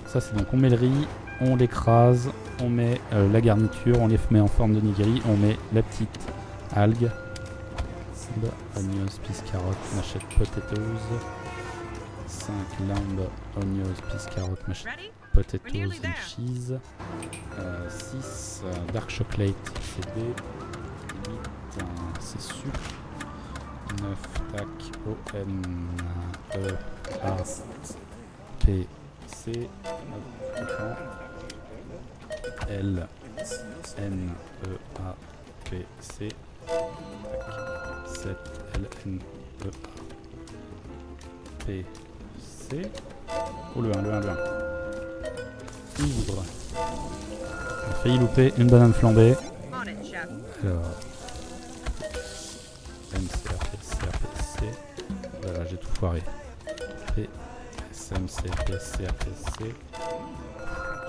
Ça c'est donc on met le riz, on l'écrase, on met la garniture, on les met en forme de nigiri, on met la petite algue, onions, peas, carottes, mashed potatoes, 5 lamb, onions, peas, carottes, mashed Ready? potatoes and cheese, 6 dark chocolate CD, 8 c'est sucre, 9 tac O-N-E-A-P-C, L-N-E-A-P-C, 7 L-N-E-A-P-C, oh le 1, le 1, le 1. Ouvre. On a failli louper une banane flambée. On it, chef. Alors. MCRPC. Voilà, j'ai tout foiré. PSMCRPC.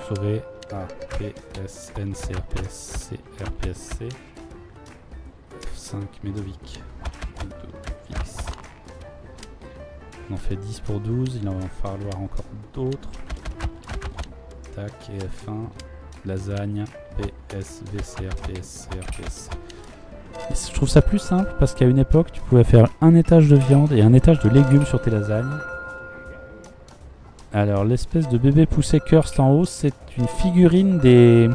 Sauvé. A. PSNCRPC. 5 Medovic. On en fait 10 pour 12. Il en va falloir encore d'autres. Tac, et F1, lasagne, PSVCRPSC. Je trouve ça plus simple parce qu'à une époque, tu pouvais faire un étage de viande et un étage de légumes sur tes lasagnes. Alors, l'espèce de bébé poussé Curst en haut, c'est une figurine des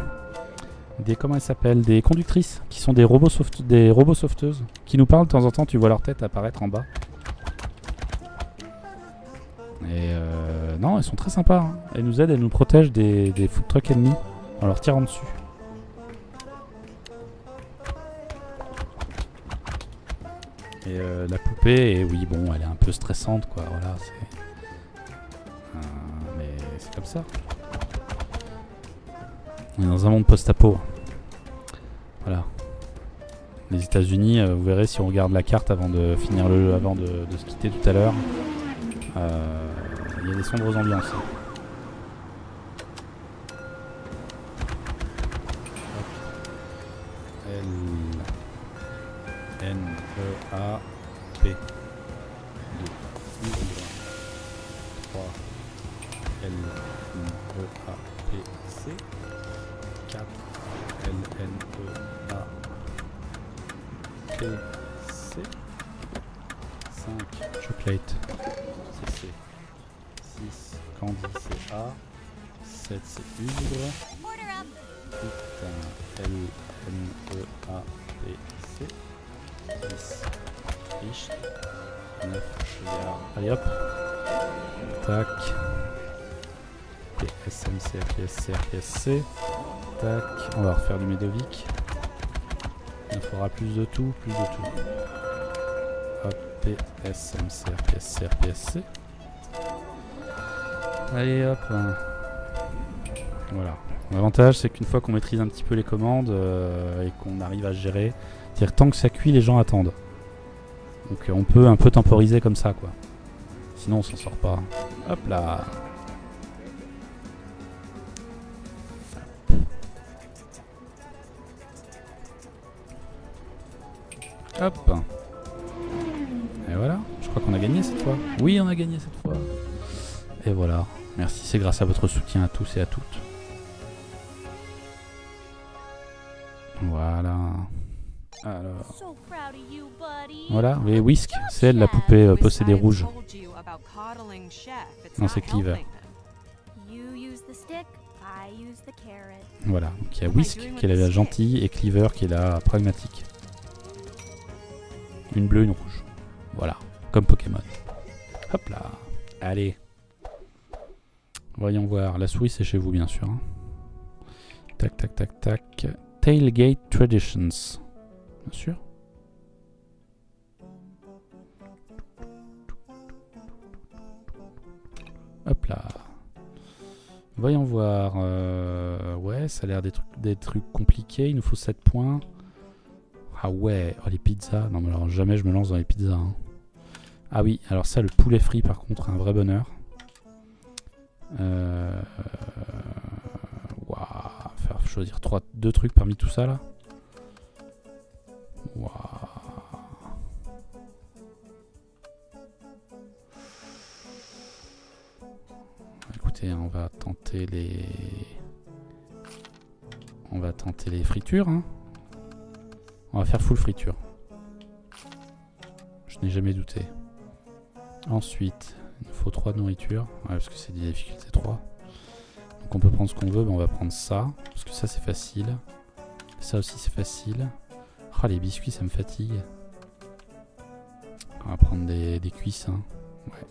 comment elles s'appellent, des conductrices, qui sont des robots sauveteuses, qui nous parlent de temps en temps, tu vois leur tête apparaître en bas. Et non, elles sont très sympas. Hein. Elles nous aident, elles nous protègent des food trucks ennemis en leur tirant dessus. Et la poupée, et oui, bon, elle est un peu stressante, quoi. Voilà, c'est. Mais c'est comme ça. On est dans un monde post-apo. Voilà. Les États-Unis, vous verrez si on regarde la carte avant de finir le jeu, avant de se quitter tout à l'heure. Il y a des sombres ambiances. L-N-E-A-P 2 3 L-N-E-A-P-C 4 L-N-E-A-P-C 5 chocolate C 6 candy c'est A 7 c'est Ugre 8 L-N-E-A-P-C 10 riche 9 chouillard. Allez hop. Tac. PSMC, PSC. Tac. On va refaire du Medovic. Il faudra plus de tout, Hop. PSMC, PSC. Allez hop. Voilà. L'avantage c'est qu'une fois qu'on maîtrise un petit peu les commandes et qu'on arrive à gérer, c'est-à-dire tant que ça cuit, les gens attendent. Donc on peut un peu temporiser comme ça, quoi. Sinon on s'en sort pas. Hop là. Hop. Et voilà. Je crois qu'on a gagné cette fois. Oui, on a gagné cette fois. Et voilà. Merci, c'est grâce à votre soutien à tous et à toutes. Voilà. Alors. Voilà, et Whisk, c'est elle la poupée possédée rouge. Non, c'est Cleaver. Voilà, donc il y a Whisk qui est la gentille et Cleaver qui est la pragmatique. Une bleue, une rouge. Voilà, comme Pokémon. Hop là. Allez. Voyons voir. La souris, c'est chez vous, bien sûr. Hein. Tac, tac, tac, tac. Tailgate Traditions. Bien sûr. Hop là. Voyons voir. Ouais, ça a l'air des trucs compliqués. Il nous faut 7 points. Ah ouais. Oh, les pizzas. Non, mais alors jamais je me lance dans les pizzas. Hein. Ah oui, alors ça, le poulet frit, par contre, un vrai bonheur. choisir 2 trucs parmi tout ça là. Waouh. Écoutez, on va tenter les fritures. Hein. On va faire full friture. Je n'ai jamais douté. Ensuite, il nous faut 3 de nourriture. Ouais, parce que c'est des difficultés 3. Donc on peut prendre ce qu'on veut, mais on va prendre ça. Parce que ça c'est facile. Ça aussi c'est facile. Ah, les biscuits ça me fatigue. On va prendre des cuisses. Hein. Ouais.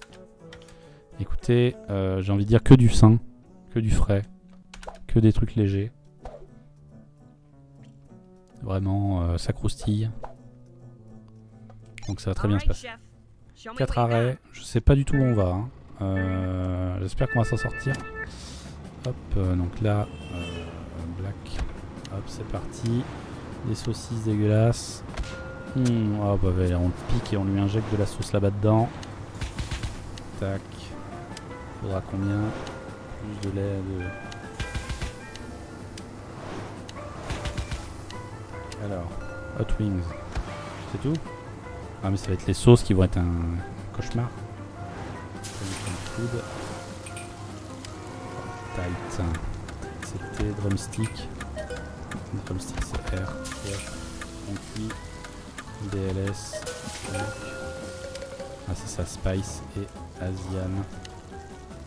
Écoutez, j'ai envie de dire que du sain. Que du frais. Que des trucs légers. Vraiment, ça croustille. Donc ça va très bien se passer. 4 arrêts. Je sais pas du tout où on va. Hein. J'espère qu'on va s'en sortir. Hop, donc là, black. Hop, c'est parti. Des saucisses dégueulasses. Oh, bah, on le pique et on lui injecte de la sauce là-bas dedans. Tac. Faudra combien? Plus de lait, Alors, hot wings. C'est tout? Ah, mais ça va être les sauces qui vont être un cauchemar. Food. Tight. C'était drumstick. Drumstick c'est R. On cuit. DLS. Ah c'est ça, spice et Asian.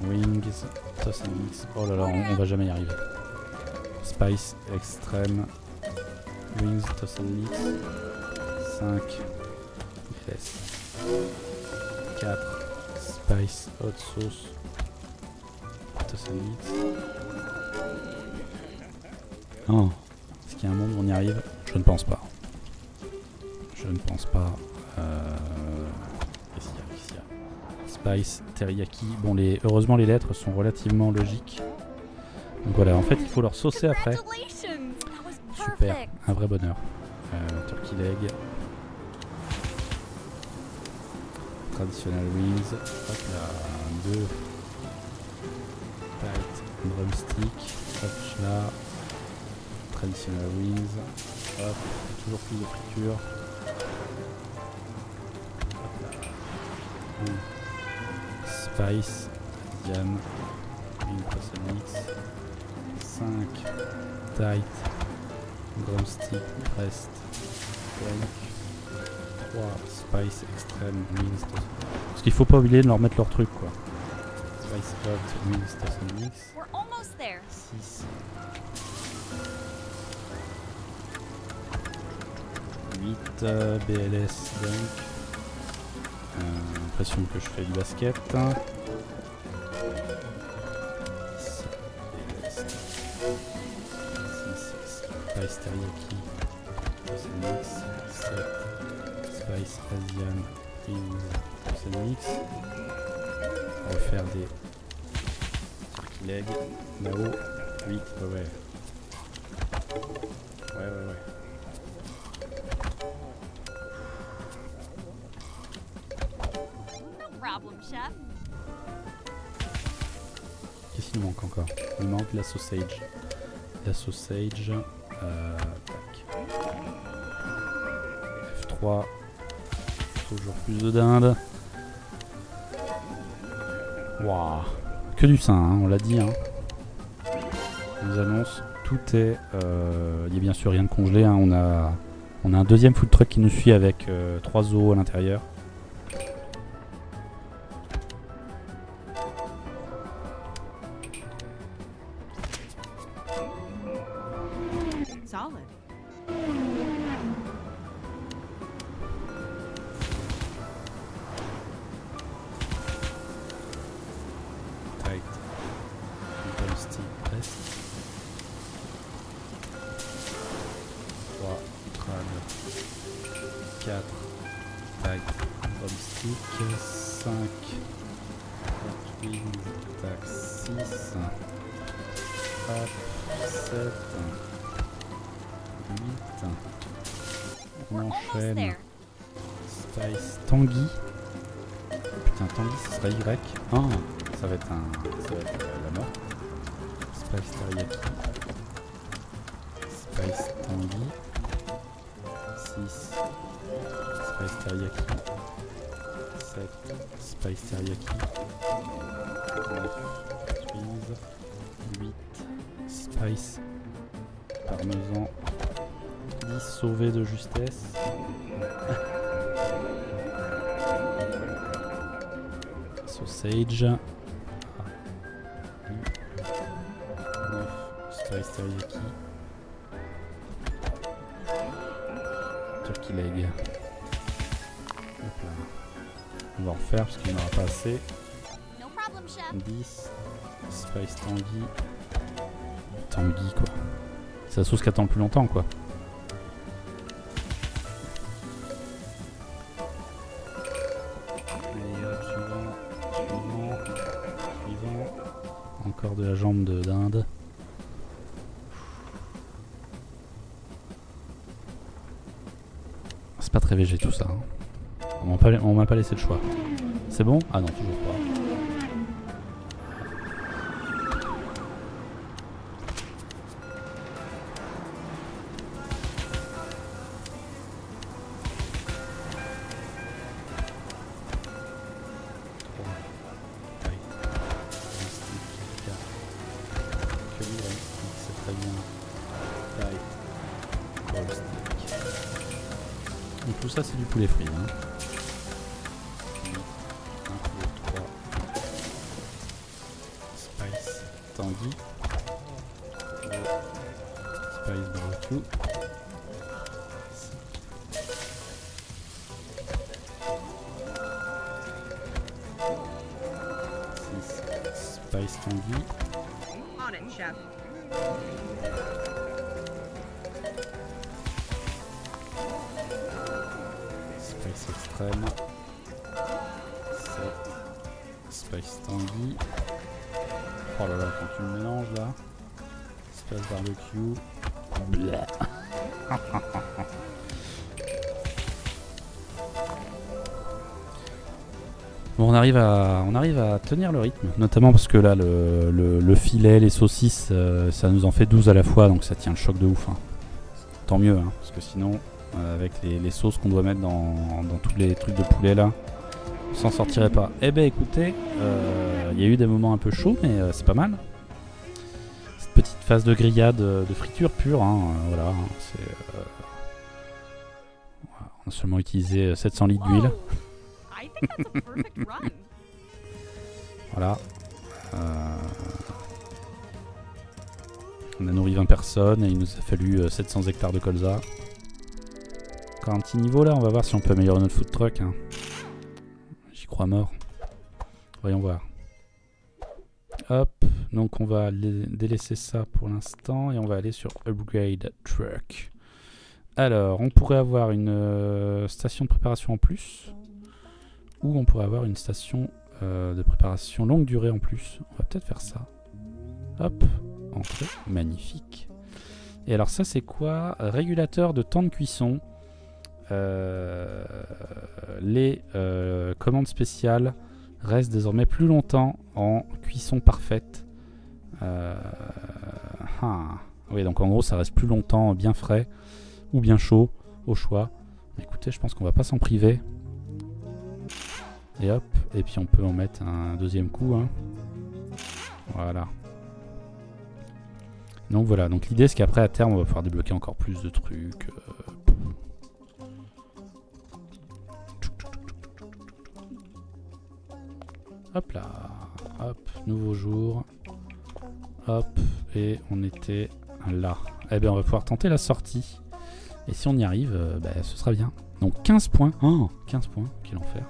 Wings. Sauce and mix. Oh là là, on va jamais y arriver. Spice extrême. Wings, toast and mix. 5. DLS. 4. Spice, hot sauce. Toast and mix. Oh, est-ce qu'il y a un monde où on y arrive? Je ne pense pas. Je ne pense pas. Qu'est-ce qu'il y a? Spice, teriyaki. Bon, heureusement les lettres sont relativement logiques. Donc voilà, en fait il faut leur saucer après. Super, un vrai bonheur. Turkey leg. Traditional wings. Hop là, 2. Tight drumstick. Hop là. Traditional wings. Hop, toujours plus de friture. Spice, Diane, une poisson mix, 5, tight, drumstick, rest, 3, spice, extrême, wings, parce qu'il faut pas oublier de leur mettre leur truc quoi. Spice hot, wings, poisson mix, 6, 8, BLS, dunk. L'impression que je fais du basket. 6, Spice teriyaki, mix, 7, Spice Asian, wings, mix. On va faire des turkey leg là-haut. 8, ouais. Qu'est-ce qu'il nous manque encore? Il nous manque la sausage. La sausage. Tac. F3. Toujours plus de dinde. Waouh. Que du sein, hein, on l'a dit. Hein. On nous annonce. Tout est. Il n'y a bien sûr rien de congelé. Hein, on a un deuxième food truck qui nous suit avec 3 os à l'intérieur. Solid. Tight. Drumstick rest. 3. Trad. 4. Tight. Drumstick. 5. Wings. Tac. 6. Hop. 7. 8. On enchaîne. Spice Tanguy. Putain, Tanguy, ce sera Y. Ah, ça va être la mort. Spice teriyaki. tangy. 6 spice teriyaki. 7 spice teriyaki. 9 cheese. 8 spice parmesan. 10 sauvé de justesse. Sausage. 9 spice teriyaki. Turkey leg. Hop là. On va en refaire parce qu'il n'y en aura pas assez. No problem, chef. 10 spice tangy. Tangy quoi. C'est la sauce qui attend le plus longtemps quoi. Allez hop, suivant. Encore de la jambe d'Inde. C'est pas très végé tout ça. Hein. On m'a pas laissé le choix. C'est bon? Ah non, toujours pas. C'est très bien. Donc tout ça c'est du poulet frit. Hein. 1, 2, 3. Spice tangy. 2. Spice barbecue. 6 spice tangy. On it, chef. Spice extrême. 7 spice tangy. Oh là là, quand tu le mélanges là. Spice barbecue. Blah. Bon, on arrive à tenir le rythme, notamment parce que là le filet, les saucisses, ça nous en fait 12 à la fois, donc ça tient le choc de ouf. Hein. Tant mieux, hein, parce que sinon, avec les sauces qu'on doit mettre dans tous les trucs de poulet là, on s'en sortirait pas. Eh ben écoutez, il y a eu des moments un peu chauds, mais c'est pas mal. Cette petite phase de grillade, de friture pure, hein, voilà. On a seulement utilisé 700 litres d'huile. Whoa. I think that's a perfect run. Voilà. On a nourri 20 personnes et il nous a fallu 700 hectares de colza. Encore un petit niveau là, on va voir si on peut améliorer notre food truck. Hein. J'y crois mort. Voyons voir. Hop, donc on va délaisser ça pour l'instant et on va aller sur Upgrade Truck. Alors, on pourrait avoir une station de préparation en plus. Ou on pourrait avoir une station de préparation longue durée en plus. On va peut-être faire ça. Hop, entrée, magnifique. Et alors ça c'est quoi? Régulateur de temps de cuisson. Les commandes spéciales restent désormais plus longtemps en cuisson parfaite. Oui, donc en gros ça reste plus longtemps bien frais ou bien chaud au choix. Écoutez, je pense qu'on va pas s'en priver. Et hop, et puis on peut en mettre un deuxième coup. Hein. Voilà. Donc voilà, donc l'idée c'est qu'après à terme on va pouvoir débloquer encore plus de trucs. Hop là, hop, nouveau jour. Hop, et on était là. Eh bien on va pouvoir tenter la sortie. Et si on y arrive, ce sera bien. Donc 15 points. Oh, 15 points, quel enfer.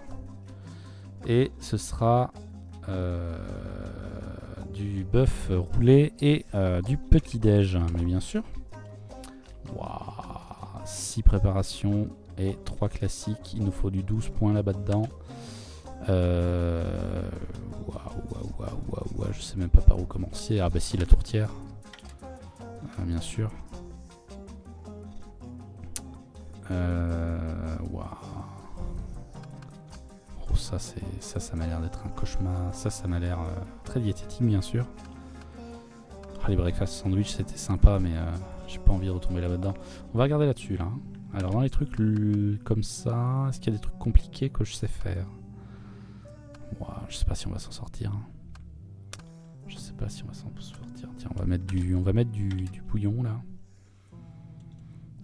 Et ce sera du bœuf roulé et du petit-déj, mais bien sûr. Waouh, 6 préparations et 3 classiques. Il nous faut du 12 points là-bas dedans. Waouh, je sais même pas par où commencer. Ah bah si, la tourtière. Bien sûr. Waouh. Oh, ça m'a l'air d'être un cauchemar. Ça m'a l'air très diététique, bien sûr. Ah, les breakfast sandwich, c'était sympa, mais J'ai pas envie de retomber là-dedans. On va regarder là-dessus, là. Alors, dans les trucs comme ça, est-ce qu'il y a des trucs compliqués que je sais faire? Ouah, je sais pas si on va s'en sortir. Je sais pas si on va s'en sortir. Tiens, on va mettre du bouillon, là.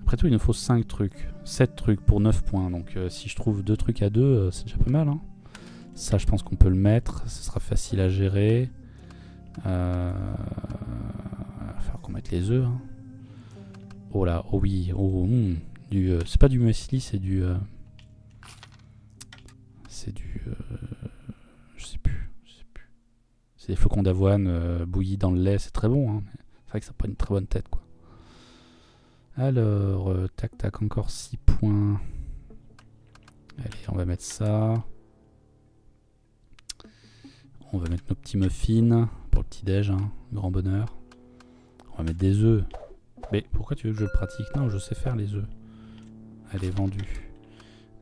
Après tout, il nous faut 5 trucs. 7 trucs pour 9 points. Donc, si je trouve 2 trucs à 2, c'est déjà pas mal, hein. Ça, je pense qu'on peut le mettre. Ce sera facile à gérer. Il va falloir qu'on mette les œufs, hein. Oh là, oh oui, oh, c'est pas du muesli, c'est du... je sais plus. C'est des flocons d'avoine bouillis dans le lait, c'est très bon, hein, mais c'est vrai que ça n'a pas une très bonne tête, quoi. Alors, tac tac, encore 6 points. Allez, on va mettre ça. On va mettre nos petits muffins pour le petit déj, hein, grand bonheur. On va mettre des œufs. Mais pourquoi tu veux que je le pratique? Non, je sais faire les œufs. Elle est vendue.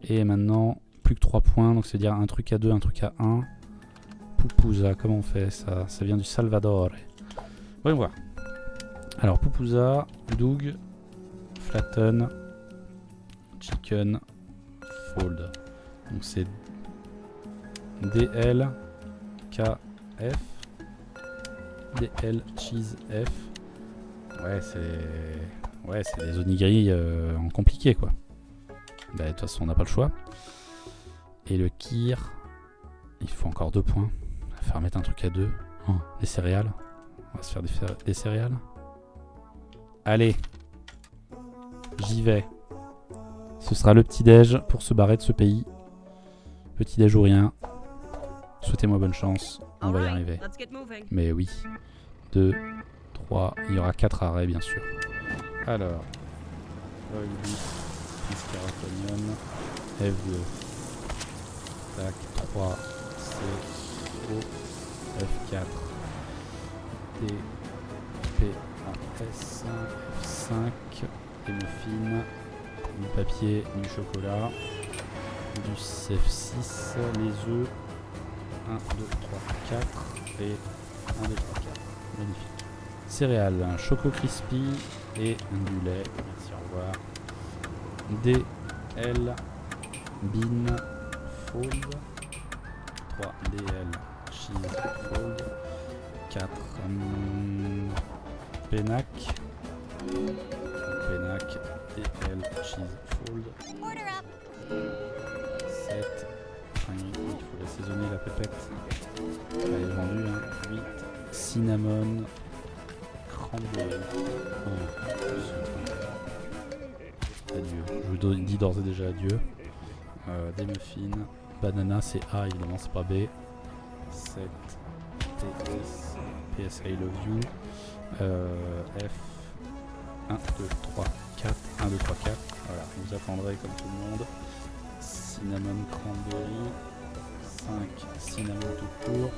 Et maintenant, plus que 3 points, donc c'est-à-dire un truc à 2, un truc à 1. Pupusa, comment on fait ça? Ça vient du Salvador. Voyons voir. Alors, Pupusa, Doug, Flatten, Chicken, Fold. Donc c'est DL, KF, DL, Cheese, F. Ouais, c'est des onigiri en compliqué, quoi. Bah, de toute façon, on n'a pas le choix. Et le kir, il faut encore 2 points. Il va falloir mettre un truc à 2. Oh, des céréales. On va se faire des céréales. Allez. J'y vais. Ce sera le petit-déj pour se barrer de ce pays. Petit-déj ou rien. Souhaitez-moi bonne chance. On va y arriver. Mais oui. 2, 3. Il y aura 4 arrêts, bien sûr. Alors. Carotonium. F2. Tac. 3. C. O. F4. D. P. A. S. F5. Des muffins. Du papier. Du chocolat. Du F6. Les œufs. 1, 2, 3, 4. Et 1, 2, 3, 4. Magnifique. Céréales, un Choco Crispy et du lait. Merci, au revoir. D, L, Bean, Fold. 3, DL, Cheese, Fold. 4, Penac. Penac, DL, Cheese, Fold. 7, il faut assaisonner la pépette. Elle est vendue, hein. 8, Cinnamon. Cranberry. Adieu. Je vous dis d'ores et déjà adieu. Des muffins. Banana, c'est A évidemment, c'est pas B. 7. TS. PS I love you. F. 1, 2, 3, 4. 1, 2, 3, 4. Voilà, vous attendrez comme tout le monde. Cinnamon cranberry. 5. Cinnamon tout court.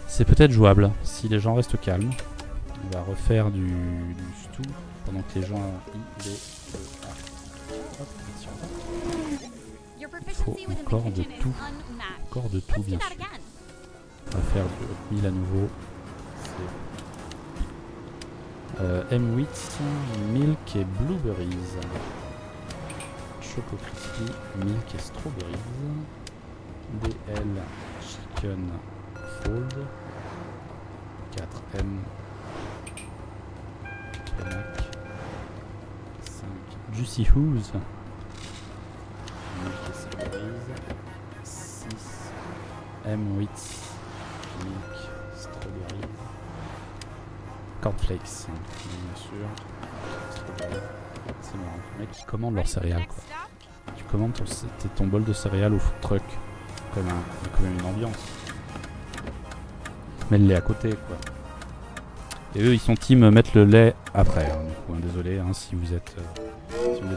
C'est peut-être jouable si les gens restent calmes. On va refaire du stew pendant que les gens I, B, E, A. Hop, il faut encore de tout. Encore de tout, bien sûr. On va faire du oatmeal à nouveau. M8, milk et blueberries. Choco crispy, milk et strawberries. DL, chicken, fold. 4M. Penac. 5. Juicy Who's. Milk et strawberries. 6. M8. Milk, strawberries. Cornflakes, bien sûr. Strawberries. C'est marrant. Les mecs qui commandent leurs céréales, quoi. Tu commandes ton bol de céréales au food truck. Il y a quand même une ambiance. Mais le lait à côté, quoi. Et eux, ils sont team mettre le lait après. Hein, du coup, hein, désolé hein, si vous êtes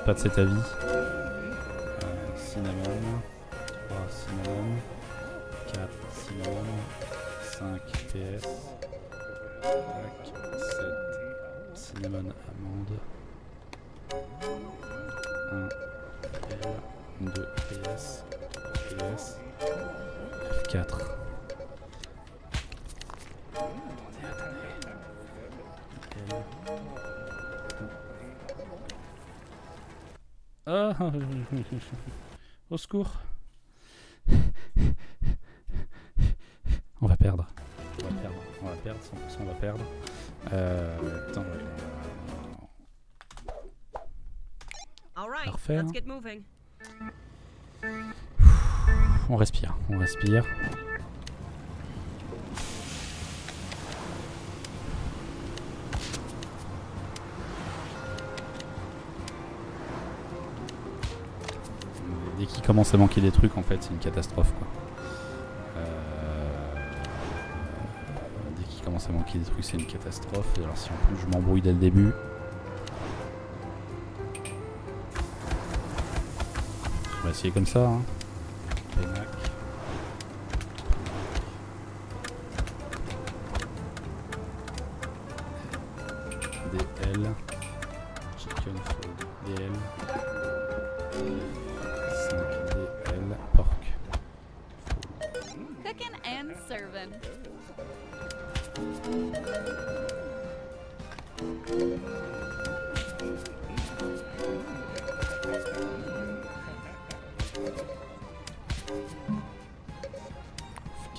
pas de cet avis. Cinnamon. 3 cinnamon. 4 cinnamon. 5 PS. 7 cinnamon amande. 1 L. 2 PS. 3 PS. 4. Ah, au secours. On va perdre. On va perdre. On va perdre. 100% on va perdre. Attends, All right, Parfait. let's get moving. on respire. On respire. Dès qu'il commence à manquer des trucs, en fait, c'est une catastrophe, quoi. Dès qu'il commence à manquer des trucs, c'est une catastrophe. Et alors, si en plus je m'embrouille dès le début. On va essayer comme ça, hein. Pénac. DL. Chicken food. DL. 5DL. Porc. Cooking and serving.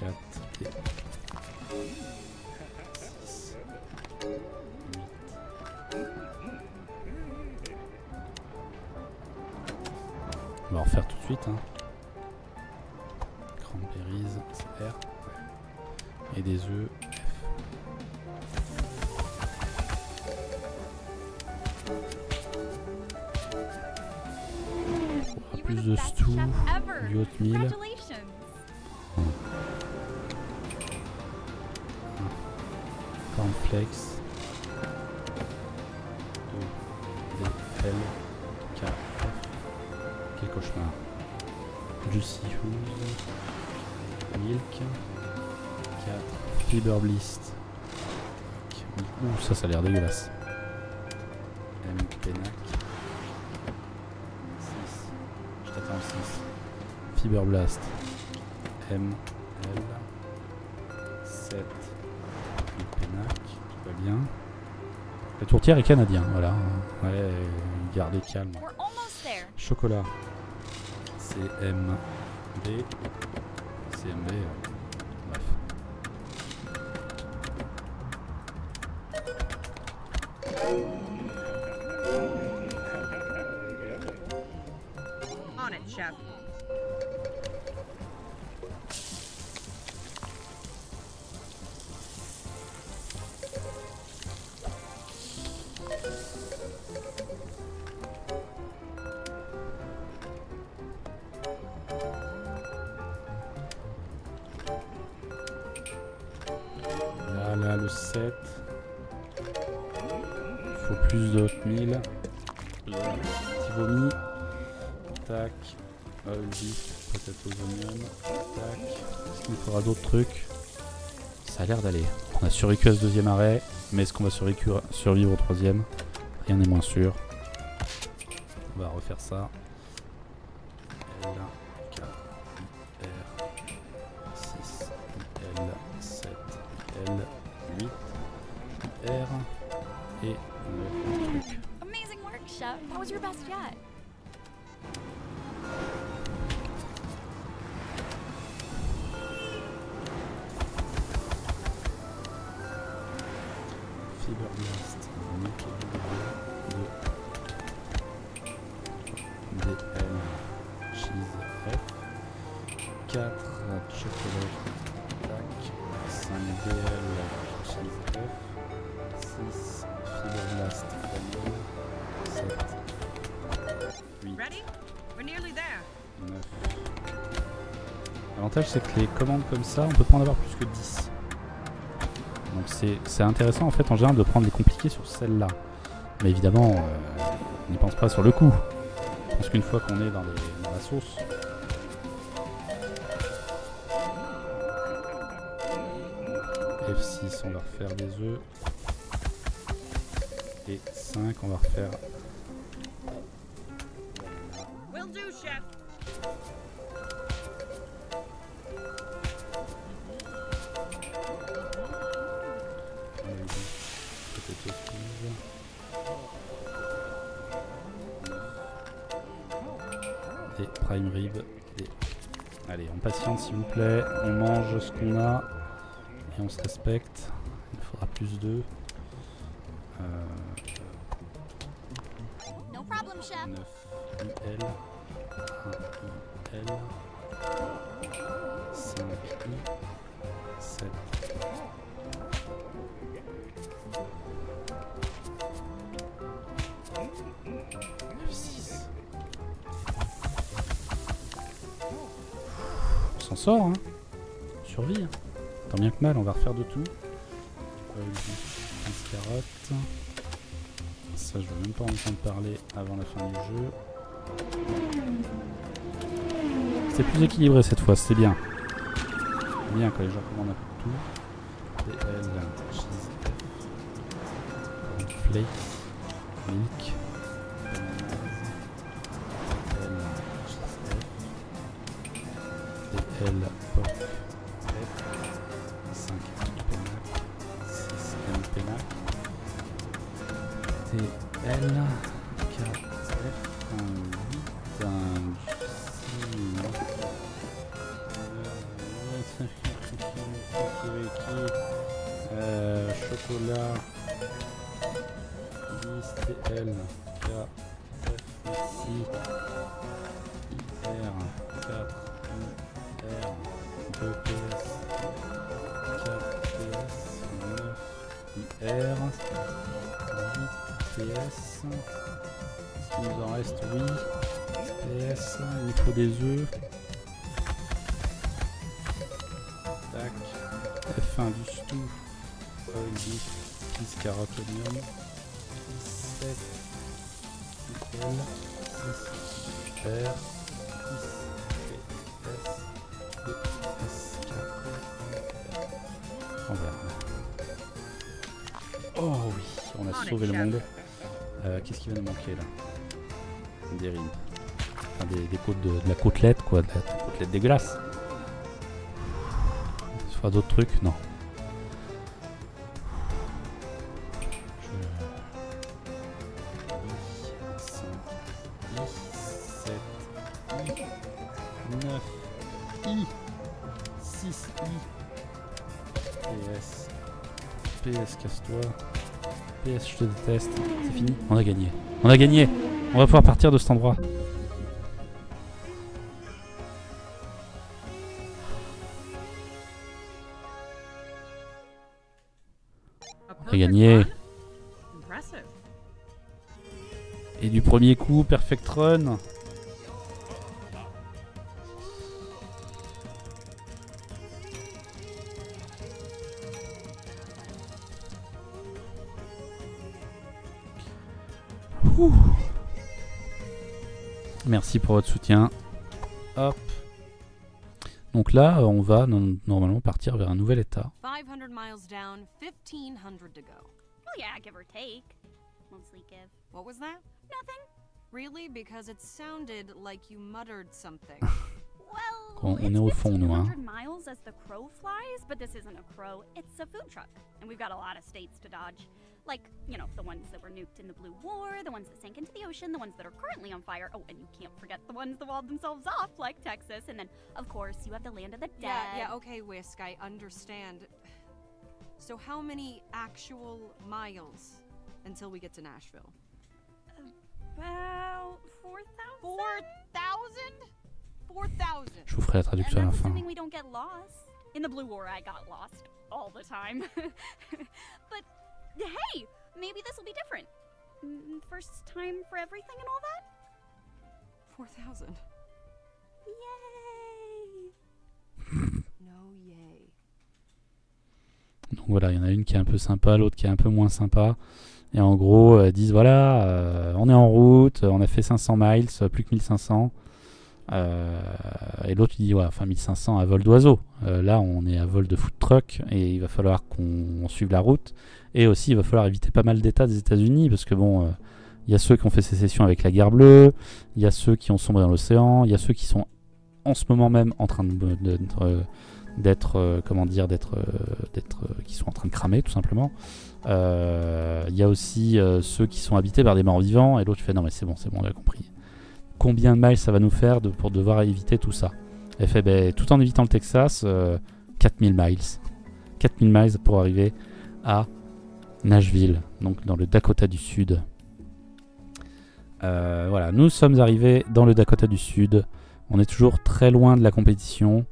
F4 et 6, 8. On va en refaire tout de suite. Hein. Cranberries, c'est R. Et des œufs, F. On aura plus de stew, du oatmeal. Congratulations. Cornflakes. E, D, L, K, F. Quel cauchemar. Juicy Ooze. Milk. 4. Fiber Blist. Ouh, ça a l'air dégueulasse. M, Pénac. 6. Je t'attends au 6. Fiber Blast. M, L. 7. Puis Pénac. Tout va bien. La tourtière est canadien, voilà. Ouais, gardez calme. We're almost there. Chocolat. CMB. CMB. Bref. On it, chef. Là, le 7. Il faut plus d'oatmeal. Petit vomi. Tac. Oil beef, peut-être aux oignons. Tac. Est-ce qu'il faudra d'autres trucs? Ça a l'air d'aller. On a survécu à ce deuxième arrêt. Mais est-ce qu'on va survivre au troisième? Rien n'est moins sûr. On va refaire ça. L, 4, R, 6, L, 7, L, 8, R et le truc. Amazing work, Chef. That was your best yet. Fiber Blast, nickel, 2, DL, cheese F, 4, chocolat, tac, 5 DL, cheese F, 6, Fiber Blast, vanille, 7, 8, Ready? We're nearly there. 9. L'avantage c'est que les commandes comme ça, on peut pas en avoir plus que 10. Donc c'est intéressant en fait en général de prendre les compliqués sur celle-là. Mais évidemment, on n'y pense pas sur le coup. Je pense qu'une fois qu'on est dans la sauce... F6, on va refaire des œufs. Et 5, on va refaire... Will do, chef. des prime rib. Allez, on patiente s'il vous plaît. On mange ce qu'on a et on se respecte. Il faudra plus d'œufs. No problem, chef. 9 IL, 1 IL, 5 I, 7. F6. On s'en sort, hein. On survit. Hein. Tant bien que mal, on va refaire de tout. 15 carottes. Ça, je veux même pas entendre parler avant la fin du jeu. C'est plus équilibré cette fois, c'est bien. C'est bien quand les gens commandent un peu de tout. DL, cheese, flake, milk, DL, cheese, DL, pork, 5 pénac, 6 pénac. TL, 4, F, 1, 8, 1, 6, chocolat, 10, TL, K, F, ici, IR, 4, IR, 2 PS, 4 PS, 9, IR, 8, PS. Il nous en reste, oui. PS, il nous faut des œufs. Tac. F1 du stew. Oil beef. 10 carottes oignon. 7. Nickel. 6. Super. 6. PS. PS. 4. On verra. Oh oui, on a sauvé le monde. Qu'est-ce qui va nous manquer là? Des ribs. Enfin, des côtes de la côtelette, quoi. De la côtelette dégueulasse. Il faudra d'autres trucs? Non. 5, 7, 9, I, 6, I, PS, PS, casse-toi. PS, je te déteste. C'est fini. On a gagné. On a gagné. On va pouvoir partir de cet endroit. On a gagné. Impressive. Et du premier coup, perfect run. Ouh. Merci pour votre soutien. Hop. Donc là, on va normalement partir vers un nouvel état. 500 miles down, 1500 to go. Oh yeah, give or take. Mostly give. What was that? Nothing. Really? Because it sounded like you muttered something. Well, On it's est au fond, nous, hein. 1,500 miles as the crow flies, but this isn't a crow, it's a food truck. And we've got a lot of states to dodge. Like, you know, the ones that were nuked in the Blue War, the ones that sank into the ocean, the ones that are currently on fire. Oh, and you can't forget the ones that walled themselves off, like Texas. And then, of course, you have the land of the dead. Yeah, okay, Whisk, I understand. So how many actual miles until we get to Nashville? About 4,000? 4,000? 4,000. Je vous ferai la traduction à And la that's fin. assuming we don't get lost. In the Blue War, I got lost all the time. But hey, maybe this will be different. First time for everything and all that? 4,000. Yay! No yay. Donc voilà, il y en a une qui est un peu sympa, l'autre qui est un peu moins sympa. Et en gros, elles disent voilà, on est en route, on a fait 500 miles, plus que 1500. Et l'autre il dit ouais, enfin 1500 à vol d'oiseau. Là, on est à vol de food truck et il va falloir qu'on suive la route. Et aussi, il va falloir éviter pas mal d'états des États-Unis parce que bon, il y a ceux qui ont fait sécession avec la guerre bleue, il y a ceux qui ont sombré dans l'océan, il y a ceux qui sont en ce moment même en train qui sont en train de cramer tout simplement. Il y a aussi ceux qui sont habités par des morts vivants et l'autre fait non mais c'est bon, on a compris. combien de miles ça va nous faire pour devoir éviter tout ça. Elle fait, ben, tout en évitant le Texas, 4000 miles. 4000 miles pour arriver à Nashville, donc dans le Dakota du Sud. Voilà, nous sommes arrivés dans le Dakota du Sud. On est toujours très loin de la compétition,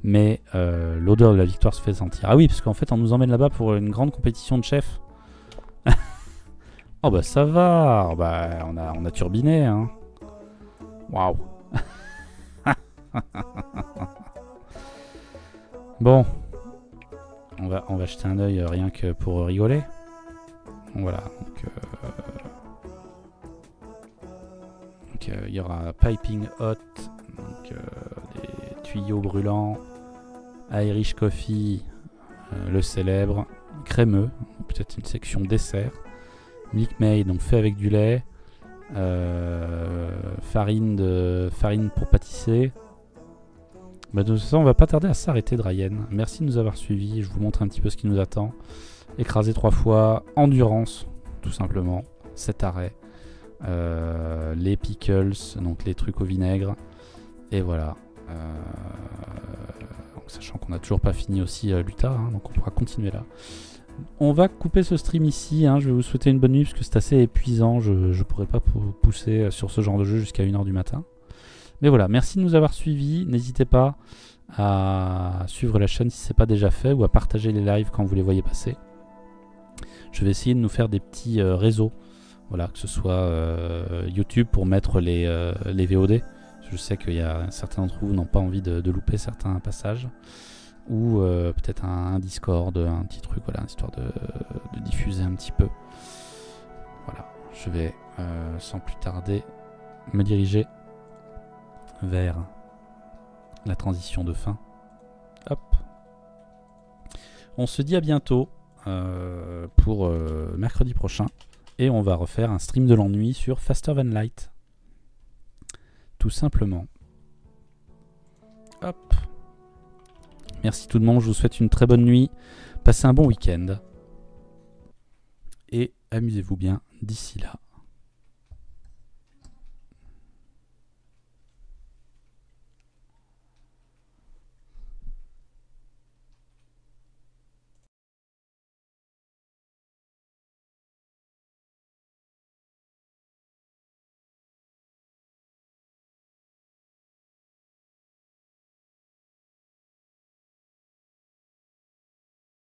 mais l'odeur de la victoire se fait sentir. Ah oui, parce qu'en fait, on nous emmène là-bas pour une grande compétition de chefs. Oh bah ça va, bah, on a turbiné, hein. Waouh. Bon, on va jeter un œil rien que pour rigoler. Voilà, donc il y aura piping hot, donc des tuyaux brûlants, Irish coffee, le célèbre, crémeux, peut-être une section dessert, milk maid, donc fait avec du lait, farine pour pâtisser. Bah, de toute façon, on va pas tarder à s'arrêter, Dryan. Merci de nous avoir suivis. Je vous montre un petit peu ce qui nous attend. Écraser 3 fois, endurance, tout simplement, 7 arrêts. Les pickles, donc les trucs au vinaigre. Et voilà. Donc, sachant qu'on n'a toujours pas fini aussi l'Utah, hein, donc on pourra continuer là. On va couper ce stream ici. Hein. Je vais vous souhaiter une bonne nuit parce que c'est assez épuisant. Je ne pourrais pas pousser sur ce genre de jeu jusqu'à 1h du matin. Mais voilà, merci de nous avoir suivis. N'hésitez pas à suivre la chaîne si ce n'est pas déjà fait ou à partager les lives quand vous les voyez passer. Je vais essayer de nous faire des petits réseaux. Voilà, que ce soit YouTube pour mettre les VOD. Je sais qu'il y a certains d'entre vous n'ont pas envie de louper certains passages. Ou peut-être un Discord, un petit truc, voilà, histoire de diffuser un petit peu. Voilà, je vais sans plus tarder me diriger vers la transition de fin. Hop. On se dit à bientôt pour mercredi prochain. Et on va refaire un stream de l'ennui sur Faster Than Light. Tout simplement. Hop. Merci tout le monde, je vous souhaite une très bonne nuit. Passez un bon week-end. Et amusez-vous bien d'ici là.